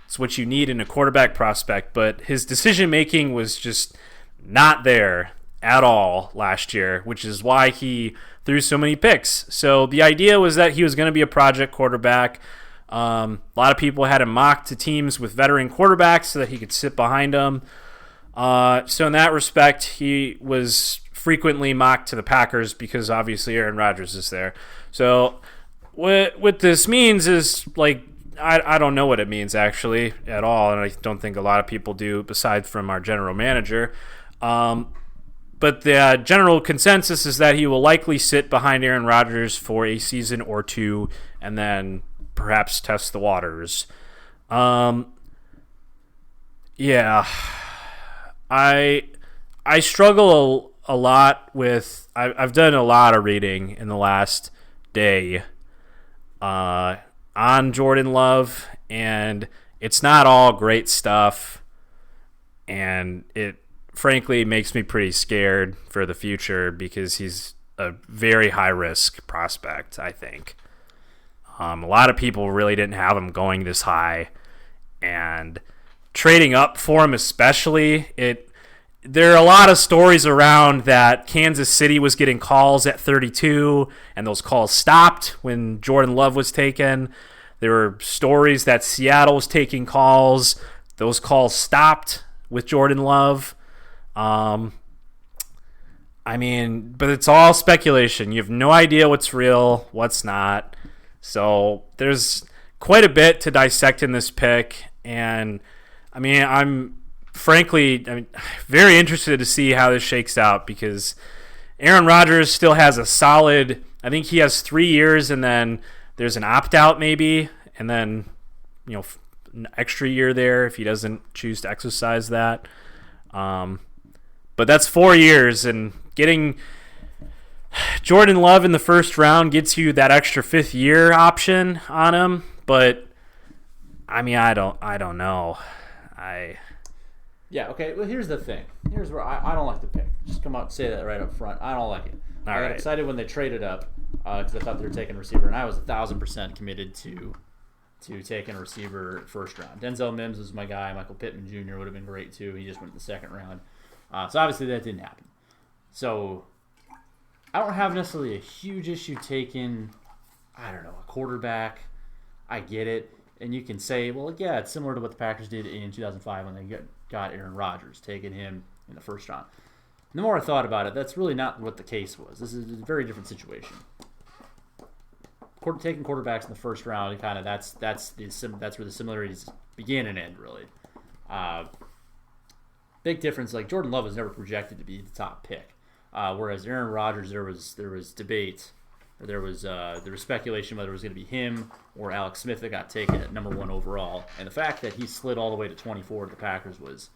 it's what you need in a quarterback prospect. But his decision-making was just not there at all last year, which is why he threw so many picks. So the idea was that he was going to be a project quarterback. A lot of people had him mocked to teams with veteran quarterbacks so that he could sit behind them. So in that respect, he was frequently mocked to the Packers because obviously Aaron Rodgers is there. So what this means is, like, I don't know what it means actually at all, and I don't think a lot of people do besides from our general manager. But the general consensus is that he will likely sit behind Aaron Rodgers for a season or two and then perhaps test the waters. Yeah. I struggle a lot with... I've done a lot of reading in the last day on Jordan Love, and it's not all great stuff, and it frankly makes me pretty scared for the future because he's a very high-risk prospect, I think. A lot of people really didn't have him going this high, and trading up for him especially, there are a lot of stories around that Kansas City was getting calls at 32, and those calls stopped when Jordan Love was taken. There were stories that Seattle was taking calls. Those calls stopped with Jordan Love. I mean, but it's all speculation. You have no idea what's real, what's not. So there's quite a bit to dissect in this pick, and I mean, I'm very interested to see how this shakes out because Aaron Rodgers still has a solid, I think he has 3 years, and then there's an opt-out maybe, and then, an extra year there if he doesn't choose to exercise that. But that's 4 years, and getting Jordan Love in the first round gets you that extra 5th year option on him. But I mean, I don't know. Yeah, okay. Well, here's the thing. Here's where I don't like the pick. Just come out and say that right up front. I don't like it. I got excited when they traded up because I thought they were taking a receiver, and I was 1,000% committed to taking a receiver first round. Denzel Mims was my guy. Michael Pittman Jr. would have been great too. He just went in the second round. So obviously that didn't happen. So I don't have necessarily a huge issue taking, a quarterback. I get it. And you can say, well, yeah, it's similar to what the Packers did in 2005 when they got Aaron Rodgers, taking him in the first round. And the more I thought about it, that's really not what the case was. This is a very different situation. Taking quarterbacks in the first round, kind of that's where the similarities begin and end, really. Big difference. Like Jordan Love was never projected to be the top pick, whereas Aaron Rodgers, there was debate, or there was speculation whether it was going to be him or Alex Smith that got taken at number 1 overall, and the fact that he slid all the way to 24 to the Packers was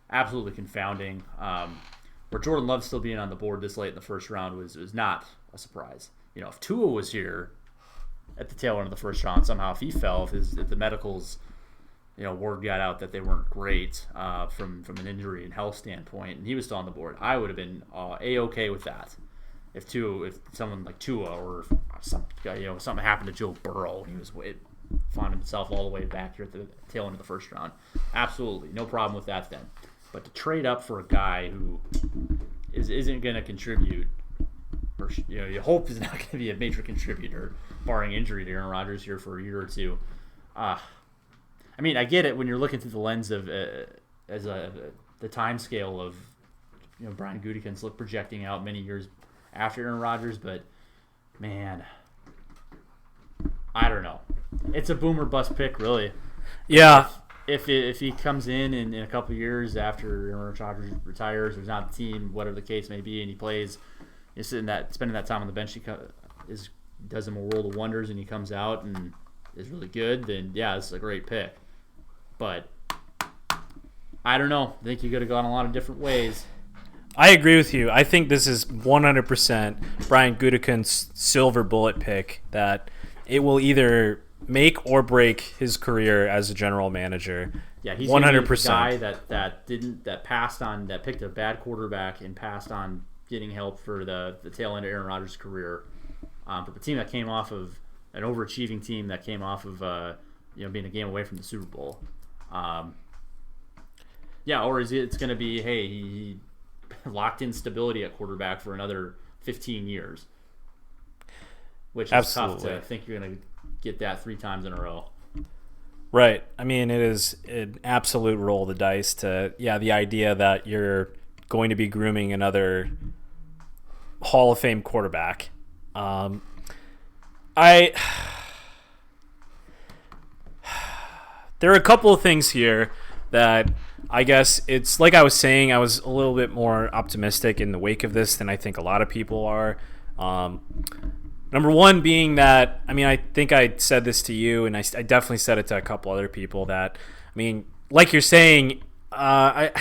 absolutely confounding. Where Jordan Love still being on the board this late in the first round was not a surprise. If Tua was here at the tail end of the first round, somehow if he fell, if the medicals, word got out that they weren't great from an injury and health standpoint, and he was still on the board, I would have been A-okay with that. If someone like Tua or something happened to Joe Burrow, he found himself all the way back here at the tail end of the first round, absolutely no problem with that then. But to trade up for a guy who isn't going to contribute, or you hope is not going to be a major contributor, barring injury to Aaron Rodgers here for a year or two. I mean, I get it when you're looking through the lens of the time scale of Brian Gutekunst projecting out many years after Aaron Rodgers, but man, I don't know. It's a boomer bust pick, really. Yeah. If he comes in a couple of years after Aaron Rodgers retires, or he's not the team, whatever the case may be, and he plays you're spending that time on the bench, does him a world of wonders, and he comes out and is really good, then yeah, this is a great pick. But I don't know. I think you could have gone a lot of different ways. I agree with you. I think this is 100% Brian Gutekunst's silver bullet pick, that it will either make or break his career as a general manager. Yeah, he's 100%. The guy that picked a bad quarterback and passed on getting help for the tail end of Aaron Rodgers' career. For the team that came off of an overachieving team that came off of being a game away from the Super Bowl. Or is it's going to be, hey, he locked in stability at quarterback for another 15 years, which is Absolutely. tough to think you're going to get that 3 times in a row. Right. I mean, it is an absolute roll of the dice to, the idea that you're going to be grooming another Hall of Fame quarterback. There are a couple of things here that I guess it's like I was saying, I was a little bit more optimistic in the wake of this than I think a lot of people are. Number one being that, I mean, I think I said this to you, and I definitely said it to a couple other people that, I mean, like you're saying, I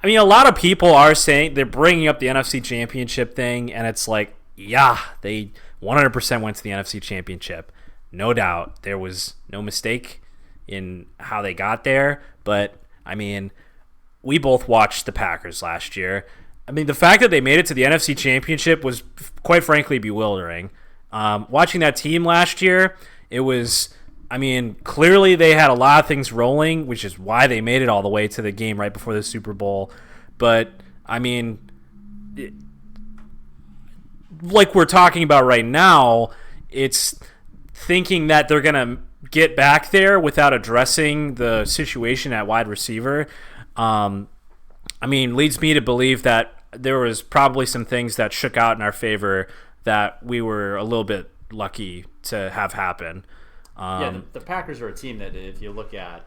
mean, a lot of people are saying, they're bringing up the NFC Championship thing, and it's like, yeah, they 100% went to the NFC Championship. No doubt. There was no mistake in how they got there, but, I mean, we both watched the Packers last year. I mean, the fact that they made it to the NFC Championship was, quite frankly, bewildering. Watching that team last year, it was, I mean, clearly they had a lot of things rolling, which is why they made it all the way to the game right before the Super Bowl. But, I mean, like we're talking about right now, it's thinking that they're going to get back there without addressing the situation at wide receiver. I mean, leads me to believe that there was probably some things that shook out in our favor that we were a little bit lucky to have happen. The Packers are a team that, if you look at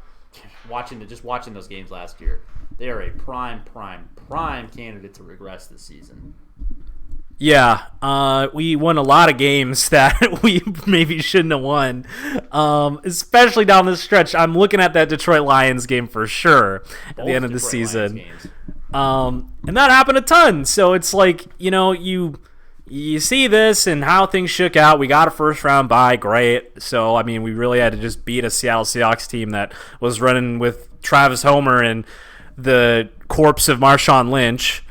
watching those games last year, they are a prime candidate to regress this season. Yeah, we won a lot of games that we maybe shouldn't have won, especially down the stretch. I'm looking at that Detroit Lions game for sure at the end of the season. And that happened a ton. So it's like, you see this and how things shook out. We got a first-round bye, great. So, I mean, we really had to just beat a Seattle Seahawks team that was running with Travis Homer and the corpse of Marshawn Lynch.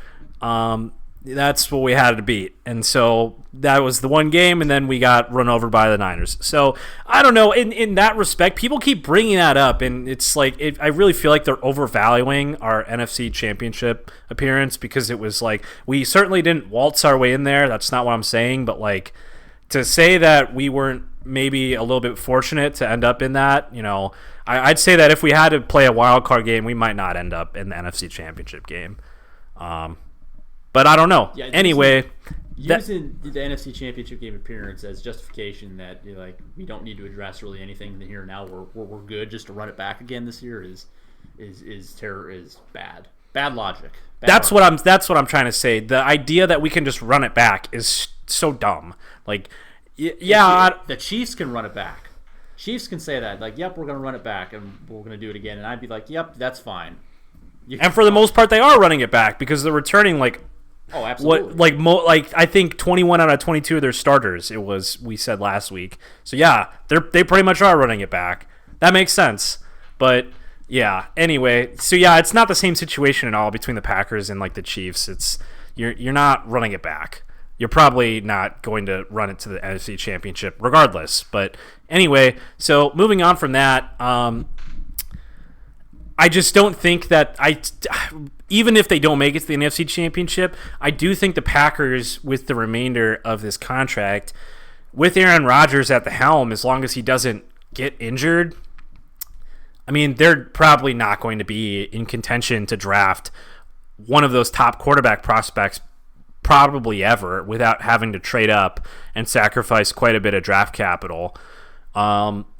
That's what we had to beat. And so that was the one game, and then we got run over by the Niners. So, I don't know. In that respect, people keep bringing that up, and it's like I really feel like they're overvaluing our NFC Championship appearance, because it was like we certainly didn't waltz our way in there. That's not what I'm saying, but like to say that we weren't maybe a little bit fortunate to end up in that, I'd say that if we had to play a wild card game, we might not end up in the NFC Championship game. But I don't know. Yeah, anyway, using the NFC Championship game appearance as justification that we don't need to address really anything in the here and now. We're good just to run it back again this year is bad. Bad logic. That's what I'm trying to say. The idea that we can just run it back is so dumb. Like, the Chiefs can run it back. Chiefs can say that, like, yep, we're going to run it back and we're going to do it again, and I'd be like, yep, that's fine. And for the most part, they are running it back because they're returning like. Oh, absolutely. I think 21 out of 22 of their starters, we said last week. So yeah, they pretty much are running it back. That makes sense. But yeah, anyway, so yeah, it's not the same situation at all between the Packers and like the Chiefs. It's you're not running it back. You're probably not going to run it to the NFC Championship regardless. But anyway, so moving on from that, I just don't think that even if they don't make it to the NFC Championship, I do think the Packers, with the remainder of this contract, with Aaron Rodgers at the helm, as long as he doesn't get injured, I mean, they're probably not going to be in contention to draft one of those top quarterback prospects probably ever without having to trade up and sacrifice quite a bit of draft capital.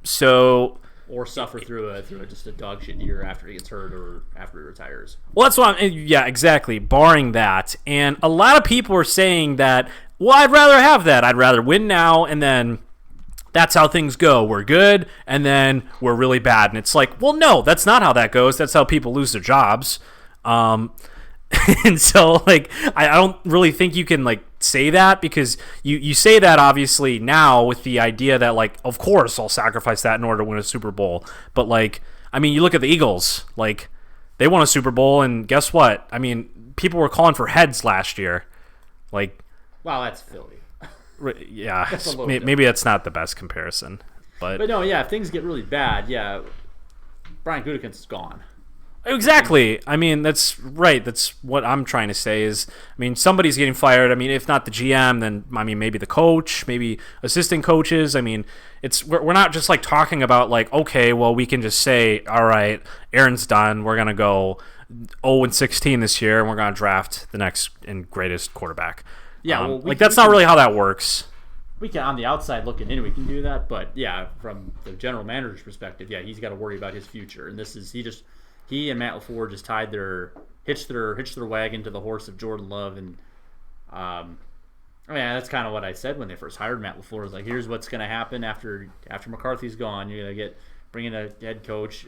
So or suffer through just a dog shit year after he gets hurt or after he retires. Well, that's what yeah, exactly. Barring that. And a lot of people are saying that, well, I'd rather have that. I'd rather win now, and then that's how things go. We're good, and then we're really bad. And it's like, well, no, that's not how that goes. That's how people lose their jobs. And so, like, I don't really think you can, like, say that, because you say that, obviously, now with the idea that, like, of course I'll sacrifice that in order to win a Super Bowl. But, like, I mean, you look at the Eagles. Like, they won a Super Bowl, and guess what? I mean, people were calling for heads last year. Like, wow, that's Philly. Yeah, maybe that's not the best comparison. But no, yeah, if things get really bad, yeah, Brian Gutekunst is gone. Exactly. I mean, that's right. That's what I'm trying to say is, I mean, somebody's getting fired. I mean, if not the GM, then, I mean, maybe the coach, maybe assistant coaches. I mean, we're not just, like, talking about, like, okay, well, we can just say, all right, Aaron's done. We're going to go 0-16 this year, and we're going to draft the next and greatest quarterback. Yeah, that's not really how that works. We can, on the outside looking in, we can do that. But, yeah, from the general manager's perspective, yeah, he's got to worry about his future. And he and Matt LaFleur just hitched their wagon to the horse of Jordan Love, and that's kind of what I said when they first hired Matt LaFleur. Was like, here's what's going to happen after McCarthy's gone. You're gonna bring in a head coach,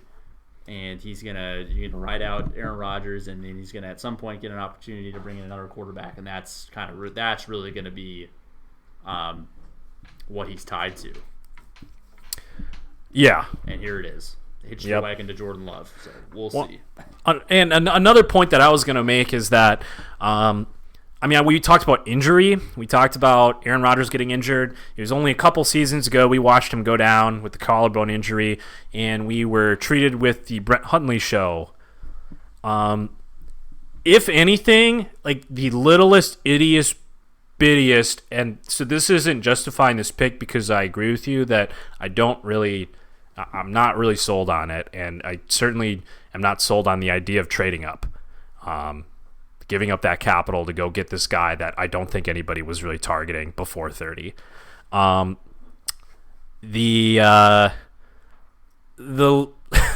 and you're gonna ride out Aaron Rodgers, and then he's gonna at some point get an opportunity to bring in another quarterback, and that's really gonna be what he's tied to. Yeah, and here it is. Hitch the wagon to Jordan Love, so we'll see. And another point that I was going to make is that, I mean, we talked about injury. We talked about Aaron Rodgers getting injured. It was only a couple seasons ago we watched him go down with the collarbone injury, and we were treated with the Brett Hundley show. If anything, like the littlest, ittiest, bittiest, and so this isn't justifying this pick because I agree with you that I'm not really sold on it, and I certainly am not sold on the idea of trading up, giving up that capital to go get this guy that I don't think anybody was really targeting before 30. The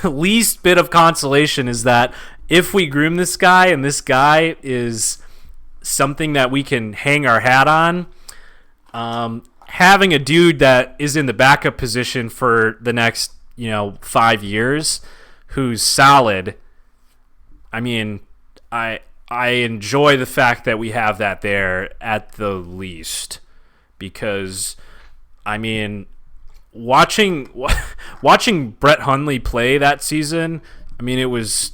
least bit of consolation is that if we groom this guy and this guy is something that we can hang our hat on, having a dude that is in the backup position for the next, 5 years, who's solid. I mean, I enjoy the fact that we have that there at the least, because, I mean, watching Brett Hundley play that season, I mean, it was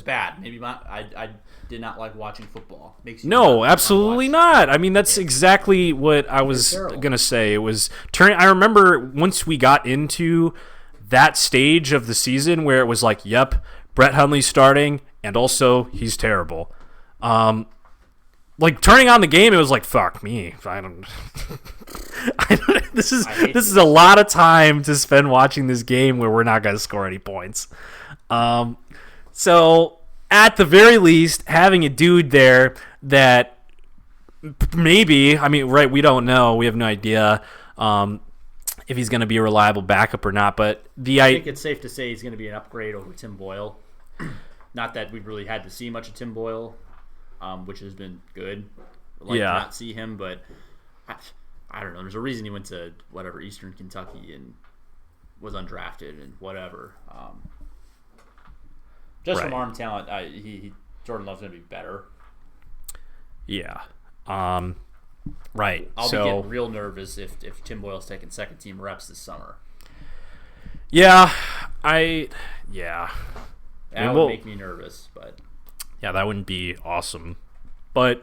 bad. Maybe I did not like watching football. No, absolutely not. I mean, that's exactly what I was going to say. It was turning. I remember once we got into that stage of the season where it was like, yep, Brett Hundley's starting, and also he's terrible. Like turning on the game, it was like, fuck me. This is a lot of time to spend watching this game where we're not going to score any points. So at the very least, having a dude there that maybe, I mean, right, we don't know. We have no idea if he's going to be a reliable backup or not. But I think it's safe to say he's going to be an upgrade over Tim Boyle. Not that we've really had to see much of Tim Boyle, which has been good. To not see him, but I don't know. There's a reason he went to Eastern Kentucky and was undrafted and whatever. Just from arm talent, Jordan Love's going to be better. Yeah. Right. I'll be getting real nervous if Tim Boyle's taking second team reps this summer. Yeah. That would make me nervous, but yeah, that wouldn't be awesome. But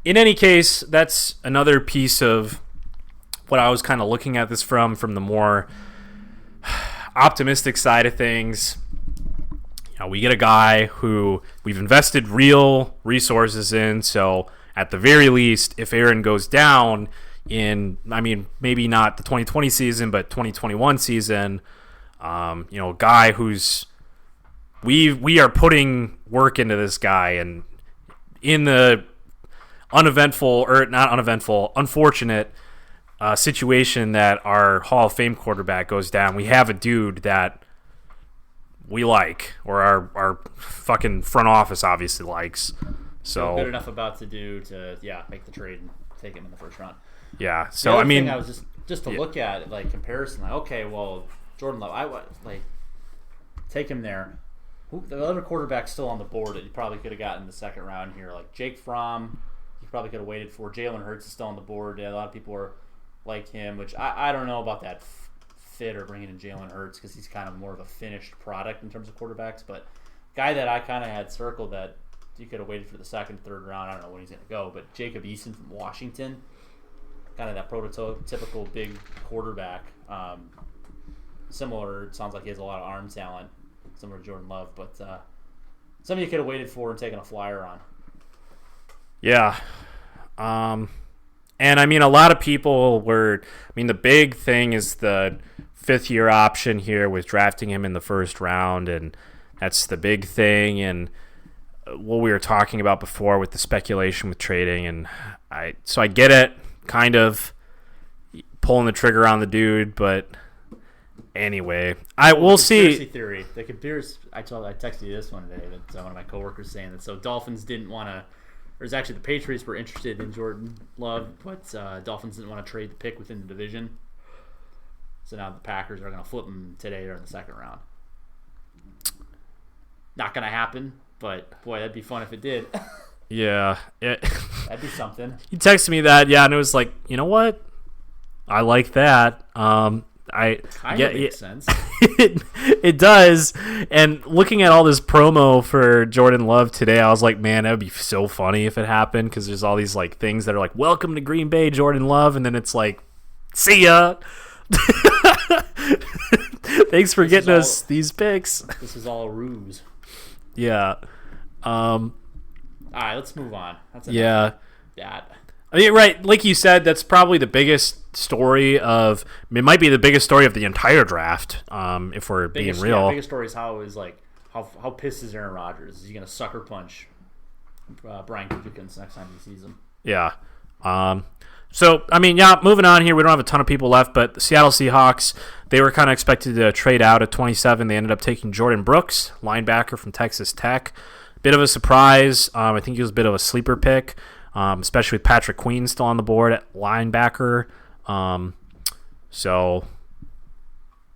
in any case, that's another piece of what I was kind of looking at this from the more optimistic side of things. We get a guy who we've invested real resources in, so at the very least, if Aaron goes down in, I mean, maybe not the 2020 season, but 2021 season, a guy who's we are putting work into this guy, and in the unfortunate situation that our Hall of Fame quarterback goes down, we have a dude that we like, or our fucking front office obviously likes. So good enough about to do to make the trade and take him in the first round. Yeah. The So other I mean, thing I was just to look at like comparison, like okay, well Jordan Love, take him there. The other quarterback's still on the board that you probably could have gotten in the second round here, like Jake Fromm. You probably could have waited for. Jalen Hurts is still on the board. Yeah, a lot of people are like him, which I don't know about that fit or bringing in Jalen Hurts because he's kind of more of a finished product in terms of quarterbacks. But guy that I kind of had circled that you could have waited for the second, third round. I don't know when he's going to go, but Jacob Eason from Washington, kind of that prototypical big quarterback. Similar, it sounds like he has a lot of arm talent, similar to Jordan Love, but something you could have waited for and taken a flyer on. Yeah. And I mean, a lot of people were. I mean, the big thing is the fifth-year option here with drafting him in the first round, and that's the big thing. And what we were talking about before with the speculation with trading, and I get it, kind of pulling the trigger on the dude, but anyway, we'll see. Conspiracy theory. The conspiracy. I texted you this one day. That one of my coworkers saying that. So Dolphins didn't want to. There's actually the Patriots were interested in Jordan Love, but Dolphins didn't want to trade the pick within the division. So now the Packers are going to flip him today or in the second round. Not going to happen, but boy, that'd be fun if it did. Yeah. That'd be something. He texted me that, and it was like, you know what? I like that. Makes sense. It does. And looking at all this promo for Jordan Love today, I was like, man, that would be so funny if it happened, because there's all these like things that are like, welcome to Green Bay, Jordan Love, and then it's like, see ya. Thanks for getting us these picks. This is all a ruse. Yeah. All right, let's move on. That's yeah. That. I mean, right, like you said, that's probably the biggest story of. It might be the biggest story of the entire draft. If we're being real, biggest story is how pissed is Aaron Rodgers? Is he gonna sucker punch Brian Gutekunst next time he sees him? Yeah. So I mean, moving on here, we don't have a ton of people left, but the Seattle Seahawks, they were kind of expected to trade out at 27. They ended up taking Jordan Brooks, linebacker from Texas Tech. Bit of a surprise. I think he was a bit of a sleeper pick. Especially with Patrick Queen still on the board at linebacker. So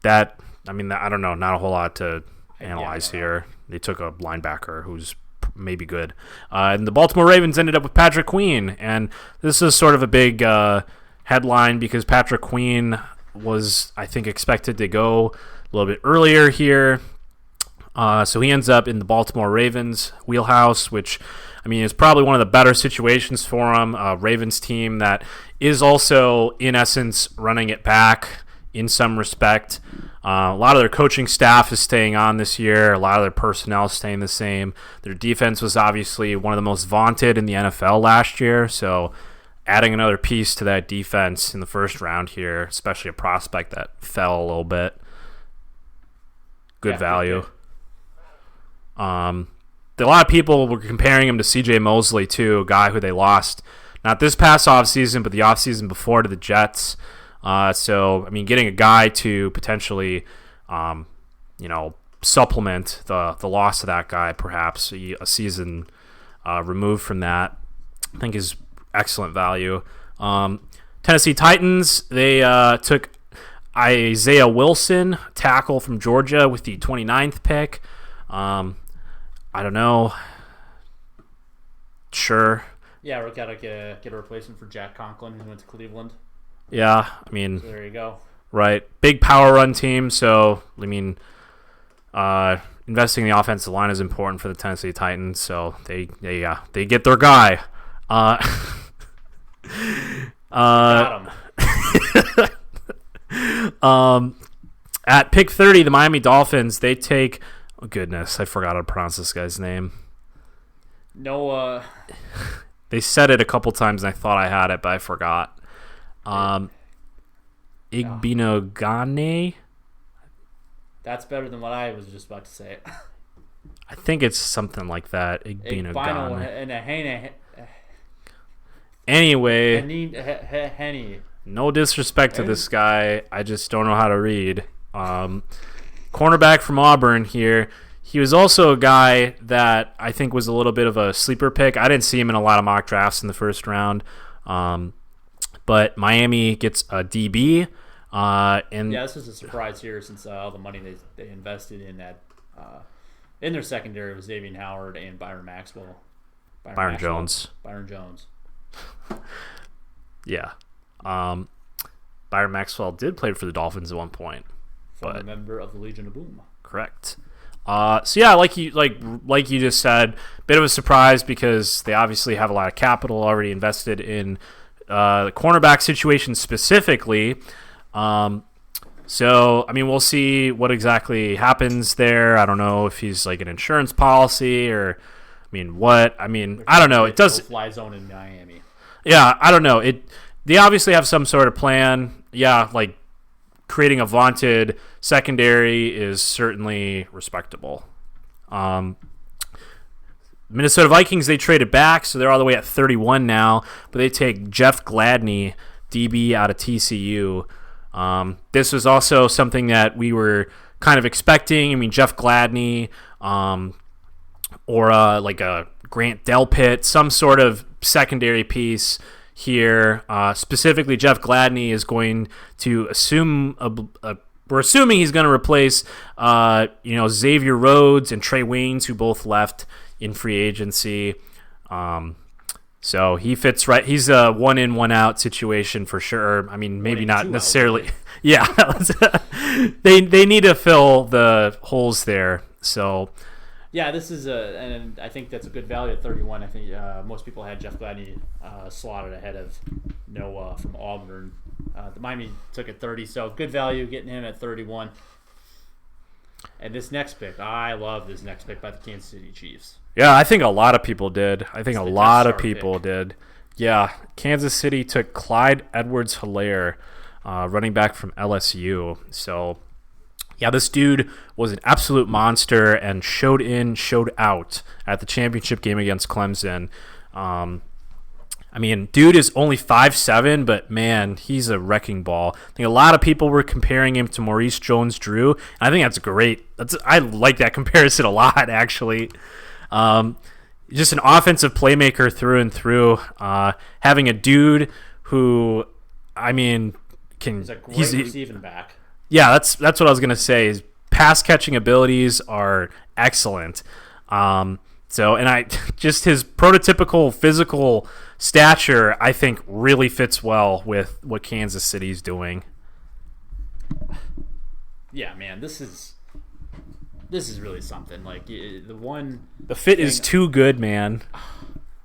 that, I mean, I don't know, not a whole lot to analyze here. They took a linebacker who's maybe good. And the Baltimore Ravens ended up with Patrick Queen, and this is sort of a big headline because Patrick Queen was, I think, expected to go a little bit earlier here. So he ends up in the Baltimore Ravens wheelhouse, which, I mean, is probably one of the better situations for him. Ravens team that is also, in essence, running it back in some respect. A lot of their coaching staff is staying on this year. A lot of their personnel is staying the same. Their defense was obviously one of the most vaunted in the NFL last year. So adding another piece to that defense in the first round here, especially a prospect that fell a little bit, good value. A lot of people were comparing him to C.J. Mosley, too, a guy who they lost not this past offseason, but the offseason before to the Jets. So, I mean, getting a guy to potentially, supplement the loss of that guy, perhaps a season removed from that, I think is excellent value. Tennessee Titans, they took Isaiah Wilson, tackle from Georgia, with the 29th pick. I don't know. Sure. Yeah, we're gotta get a replacement for Jack Conklin, who went to Cleveland. Yeah, I mean, so there you go. Right, big power run team. So I mean, investing in the offensive line is important for the Tennessee Titans. So they get their guy. Got him. At pick 30, the Miami Dolphins, they take. Oh, goodness, I forgot how to pronounce this guy's name. No, They said it a couple times, and I thought I had it, but I forgot. Igbinoghene? That's better than what I was just about to say. I think it's something like that. Igbinoghene. And a Henny. Anyway. Henny. no disrespect to this guy. I just don't know how to read. Cornerback from Auburn here. He was also a guy that I think was a little bit of a sleeper pick. I didn't see him in a lot of mock drafts in the first round. But Miami gets a DB. This is a surprise here since all the money they invested in that in their secondary was Xavier Howard and Byron Maxwell. Byron Jones. Yeah. Byron Maxwell did play for the Dolphins at one point. Former member of the Legion of Boom. Correct. Like you just said, bit of a surprise because they obviously have a lot of capital already invested in the cornerback situation specifically. We'll see what exactly happens there. I don't know if he's like an insurance policy or, I don't know. It does fly zone in Miami. Yeah, I don't know. They obviously have some sort of plan. Yeah, like creating a vaunted secondary is certainly respectable. Minnesota Vikings, they traded back, so they're all the way at 31 now, but they take Jeff Gladney, DB out of TCU. This was also something that we were kind of expecting. Jeff Gladney or like a Grant Delpit, some sort of secondary piece here. Specifically, Jeff Gladney is going to we're assuming he's going to replace Xavier Rhodes and Trey Waynes, who both left in free agency. So he fits right. He's a one in, one out situation for sure. Maybe not necessarily. Yeah, they need to fill the holes there. So yeah, this is and I think that's a good value at 31. I think most people had Jeff Gladney slotted ahead of Noah from Auburn. The Miami took it 30, so good value getting him at 31. And this next pick, I love this next pick by the Kansas City Chiefs. Yeah, I think a lot of people did. Yeah, Kansas City took Clyde Edwards-Helaire, running back from LSU. So, yeah, this dude was an absolute monster and showed out at the championship game against Clemson. Dude is only 5'7", but, man, he's a wrecking ball. I think a lot of people were comparing him to Maurice Jones-Drew, and I think that's great. I like that comparison a lot, actually. Just an offensive playmaker through and through. Having a dude who, he's a great receiving back. Yeah, that's what I was gonna say. His pass catching abilities are excellent. Just his prototypical physical stature, I think, really fits well with what Kansas City's doing. Yeah, man, this is really something. Like the fit is too good, man.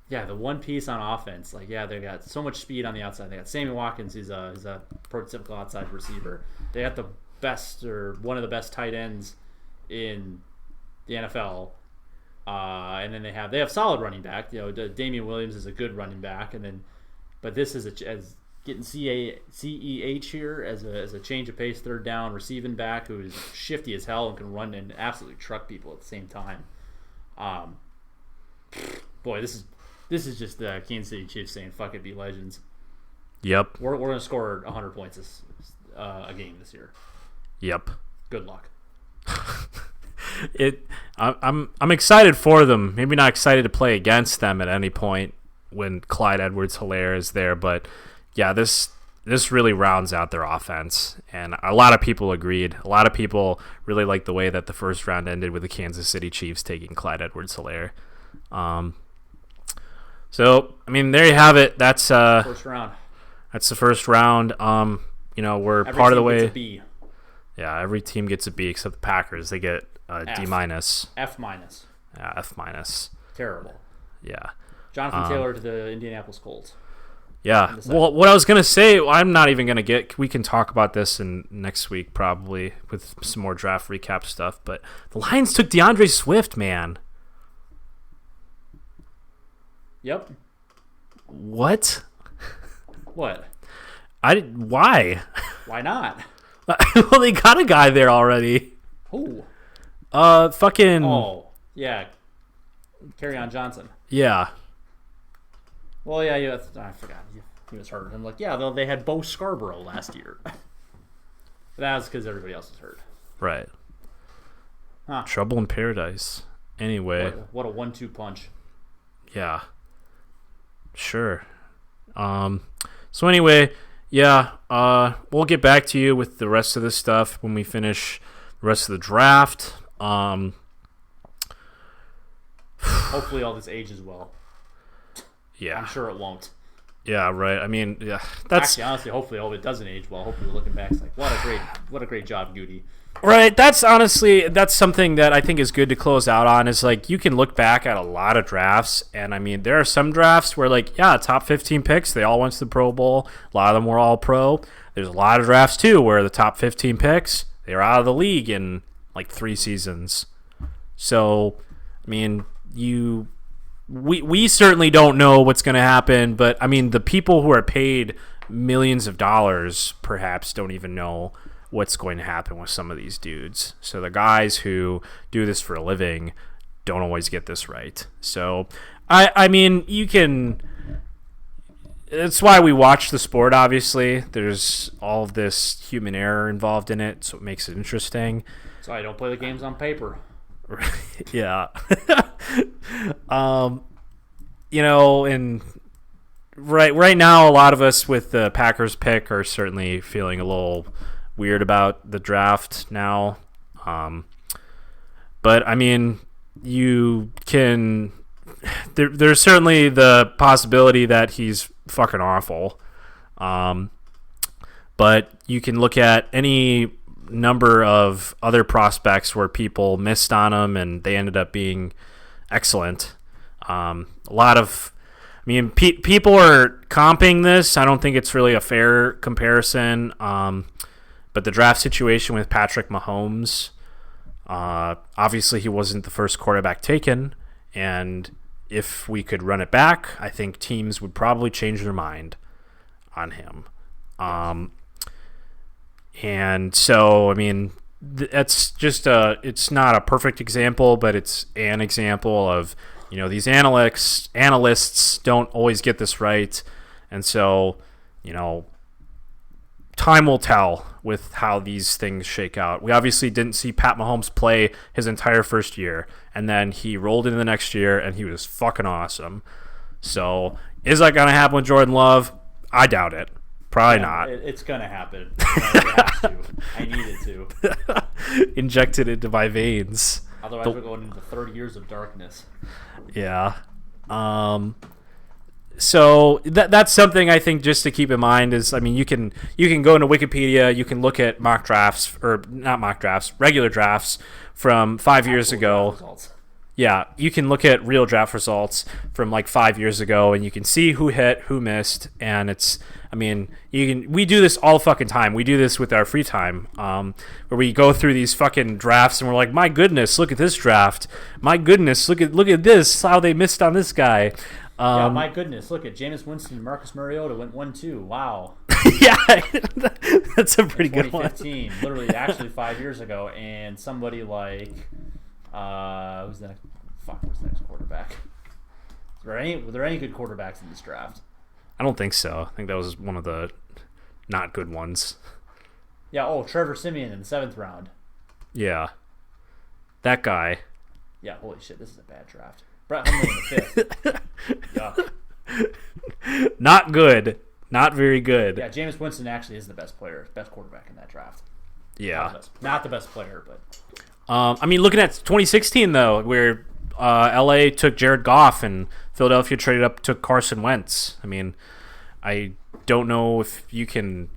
Yeah, the one piece on offense. Like, yeah, they got so much speed on the outside. They got Sammy Watkins, who's a prototypical outside receiver. They got the best or one of the best tight ends in the NFL. And then they have solid running back. Damian Williams is a good running back, but this is as getting CEH here as a change of pace third down receiving back who is shifty as hell and can run and absolutely truck people at the same time. Boy, this is just the Kansas City Chiefs saying "fuck it, be legends." Yep, we're gonna score 100 points a game this year. Yep. Good luck. I'm excited for them. Maybe not excited to play against them at any point when Clyde Edwards-Helaire is there, but yeah, this really rounds out their offense, and a lot of people agreed. A lot of people really liked the way that the first round ended with the Kansas City Chiefs taking Clyde Edwards-Helaire. There you have it. That's first round. That's the first round. We're every part of the way. Gets a B. Yeah, every team gets a B except the Packers. They get D-. F-. Yeah, F-. Terrible. Yeah. Jonathan Taylor to the Indianapolis Colts. Yeah. Well, what I was going to say, I'm not even going to we can talk about this in next week probably with some more draft recap stuff, but the Lions took DeAndre Swift, man. Yep. What? What? Why? Why not? Well, they got a guy there already. Who? Fucking. Oh, yeah. Kerryon Johnson. Yeah. Well, yeah, I forgot. he was hurt. And I'm like, yeah, they had Bo Scarborough last year. That was because everybody else was hurt. Right. Huh. Trouble in paradise. Anyway. What a 1-2 punch. Yeah. Sure. So anyway, yeah, we'll get back to you with the rest of this stuff when we finish the rest of the draft. Hopefully all this ages well. Yeah. I'm sure it won't. Yeah, right. I mean, yeah, that's actually, honestly, hopefully all it doesn't age well. Hopefully looking back, it's like what a great job, Goody. right. That's something that I think is good to close out on. Is like you can look back at a lot of drafts, and I mean, there are some drafts where like top 15 picks, they all went to the Pro Bowl. A lot of them were all pro. There's a lot of drafts too where the top 15 picks, they were out of the league in like 3 seasons. So, I mean, we certainly don't know what's going to happen, but I mean, the people who are paid millions of dollars perhaps don't even know what's going to happen with some of these dudes. So the guys who do this for a living don't always get this right. So I mean, it's why we watch the sport, obviously. There's all of this human error involved in it, so it makes it interesting. So I don't play the games on paper. Yeah. And right now, a lot of us with the Packers pick are certainly feeling a little weird about the draft now. But I mean, you can. There's certainly the possibility that he's fucking awful. But you can look at any number of other prospects where people missed on him and they ended up being excellent. People are comping this. I don't think it's really a fair comparison. But the draft situation with Patrick Mahomes, obviously he wasn't the first quarterback taken, and if we could run it back, I think teams would probably change their mind on him. And so, I mean, that's just it's not a perfect example, but it's an example of, these analysts don't always get this right. And so, time will tell with how these things shake out. We obviously didn't see Pat Mahomes play his entire first year, and then he rolled into the next year, and he was fucking awesome. So, is that going to happen with Jordan Love? I doubt it. Probably not. It's going to happen. I need it to. Injected into my veins. Otherwise, we're going into 30 years of darkness. Yeah. So that's something I think just to keep in mind is, I mean, you can go into Wikipedia, you can look at mock drafts, or not mock drafts, regular drafts from 5 years ago. Yeah, you can look at real draft results from like 5 years ago, and you can see who hit, who missed, and it's, I mean, we do this all fucking time. We do this with our free time, where we go through these fucking drafts, and we're like, my goodness, look at this draft. My goodness, look at this, how they missed on this guy. Yeah, my goodness, look at Jameis Winston and Marcus Mariota went 1-2. Wow. Yeah, that's a pretty good one. 2015, literally, actually 5 years ago, and somebody like, who's the next? Who's the next quarterback? Were there any good quarterbacks in this draft? I don't think so. I think that was one of the not good ones. Yeah. Trevor Siemian in the 7th round. Yeah, that guy. Yeah. Holy shit, this is a bad draft. Brett Hundley in the 5th. Yeah. Not good. Not very good. Yeah, Jameis Winston actually is the best quarterback in that draft. Yeah. Not the best player, but. I mean, looking at 2016 though, where LA took Jared Goff and Philadelphia traded up, took Carson Wentz. I mean, I don't know if you can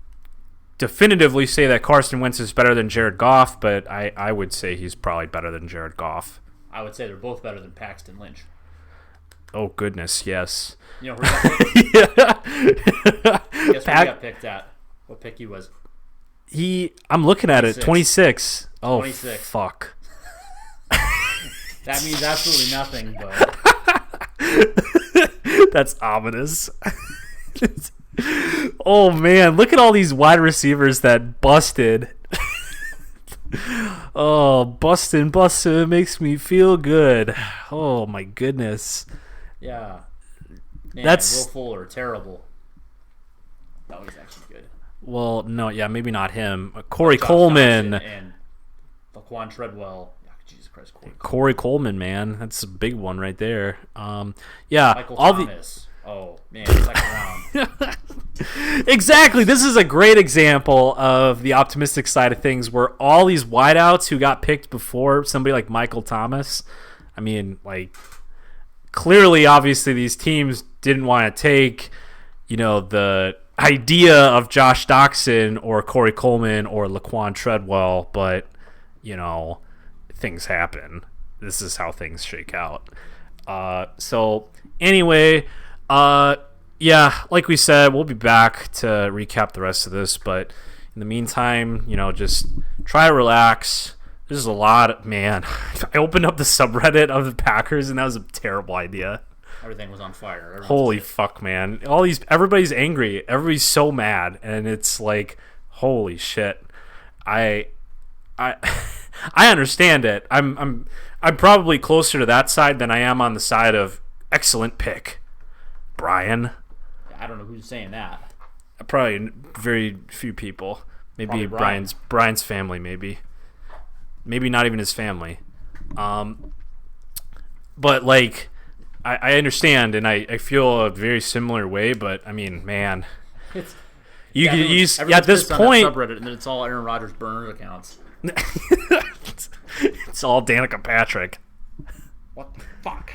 definitively say that Carson Wentz is better than Jared Goff, but I would say he's probably better than Jared Goff. I would say they're both better than Paxton Lynch. Oh, goodness, yes. You know who got picked? Yeah. Guess where he got picked at? What pick he was? I'm looking at 26. It, 26. Oh, 26. Fuck. That means absolutely nothing, but... That's ominous. Oh, man, look at all these wide receivers that busted. Oh, busting makes me feel good. Oh, my goodness. Yeah. Man, That's Will Fuller, terrible. No, he's actually good. Well, no, yeah, maybe not him. Corey Josh Coleman. Johnson and Laquan Treadwell. Oh, Jesus Christ, Corey Coleman, man, that's a big one right there. Yeah, Michael all Thomas. Oh man, second round. Exactly. This is a great example of the optimistic side of things, where all these wideouts who got picked before somebody like Michael Thomas. I mean, like, clearly, obviously, these teams didn't want to take, the idea of Josh Doxson or Corey Coleman or Laquan Treadwell, but, things happen. This is how things shake out. So, anyway, yeah, like we said, we'll be back to recap the rest of this, but in the meantime, just try to relax. There's a lot, man. I opened up the subreddit of the Packers, and that was a terrible idea. Everything was on fire. Everyone's Holy pissed. fuck, man. Everybody's angry. Everybody's so mad, and it's like, holy shit. I understand it. I'm probably closer to that side than I am on the side of excellent pick, Brian. I don't know who's saying that. Probably very few people. Maybe Probably Brian's family, maybe not even his family. But like, I understand, and I feel a very similar way. But I mean, man, It's everyone's at everyone's this pissed on that point, subreddit, and then it's all Aaron Rodgers burner accounts. it's all Danica Patrick. What the fuck?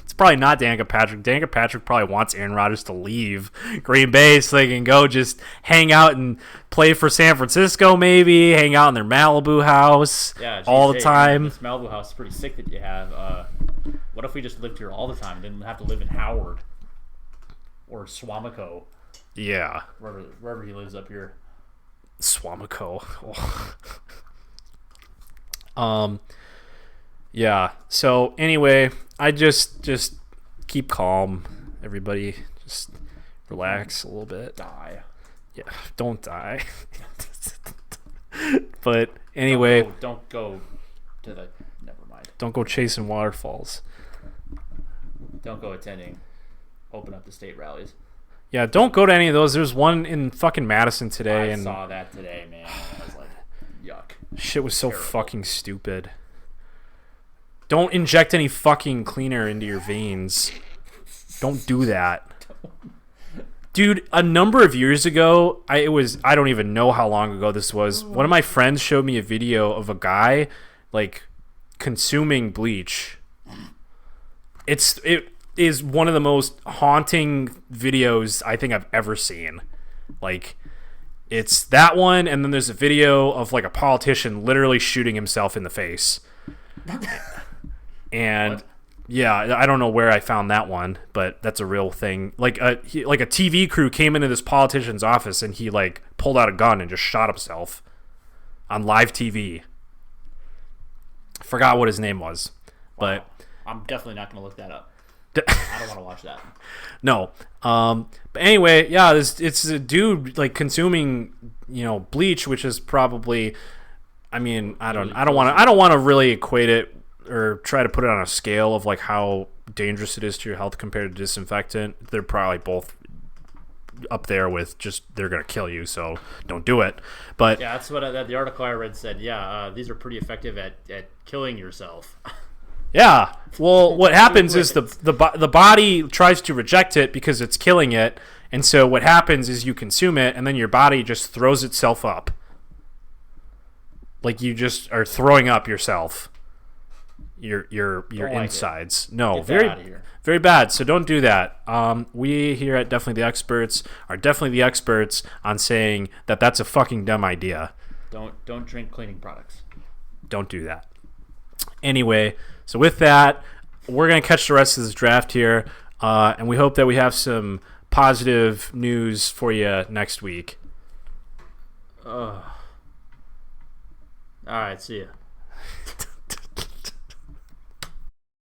It's probably not Danica Patrick. Danica Patrick probably wants Aaron Rodgers to leave Green Bay so they can go just hang out and play for San Francisco, maybe hang out in their Malibu house all the time. This Malibu house is pretty sick that you have. What if we just lived here all the time and didn't have to live in Howard or Swamico, Yeah, wherever he lives up here? Swamico. Yeah. So anyway, I just keep calm. Everybody, just relax a little bit. Die. Yeah, don't die. But anyway, Don't go to the. Never mind. don't go chasing waterfalls. Don't go attending. Open up the state rallies. Yeah, don't go to any of those. There's one in fucking Madison today, I and saw that today, man. I was like, yuck. shit was so fucking stupid. Don't inject any fucking cleaner into your veins. Don't do that. Dude, a number of years ago, I don't even know how long ago this was. One of my friends showed me a video of a guy like consuming bleach. It is one of the most haunting videos I think I've ever seen. Like, it's that one, and then there's a video of like a politician literally shooting himself in the face. And What? yeah, I don't know where I found that one, but that's a real thing. Like a TV crew came into this politician's office, and he like pulled out a gun and just shot himself on live TV. Forgot what his name was, but I'm definitely not going to look that up. I don't want to watch that. no. But anyway, yeah, it's a dude like consuming, bleach, which is probably, I mean, I don't want to really equate it or try to put it on a scale of like how dangerous it is to your health compared to disinfectant. They're probably both up there with just they're gonna kill you, so don't do it. But Yeah, that's what the article I read said. Yeah, these are pretty effective at killing yourself. yeah, well, what happens is the body tries to reject it because it's killing it, and so what happens is you consume it, and then your body just throws itself up, like you just are throwing up yourself. Your Don't like insides. No, Get that very outta here. very bad. So don't do that. We here at Definitely the Experts are definitely the experts on saying that that's a fucking dumb idea. Don't drink cleaning products. Don't do that. Anyway, so with that, we're gonna catch the rest of this draft here, and we hope that we have some positive news for you next week. All right, see ya.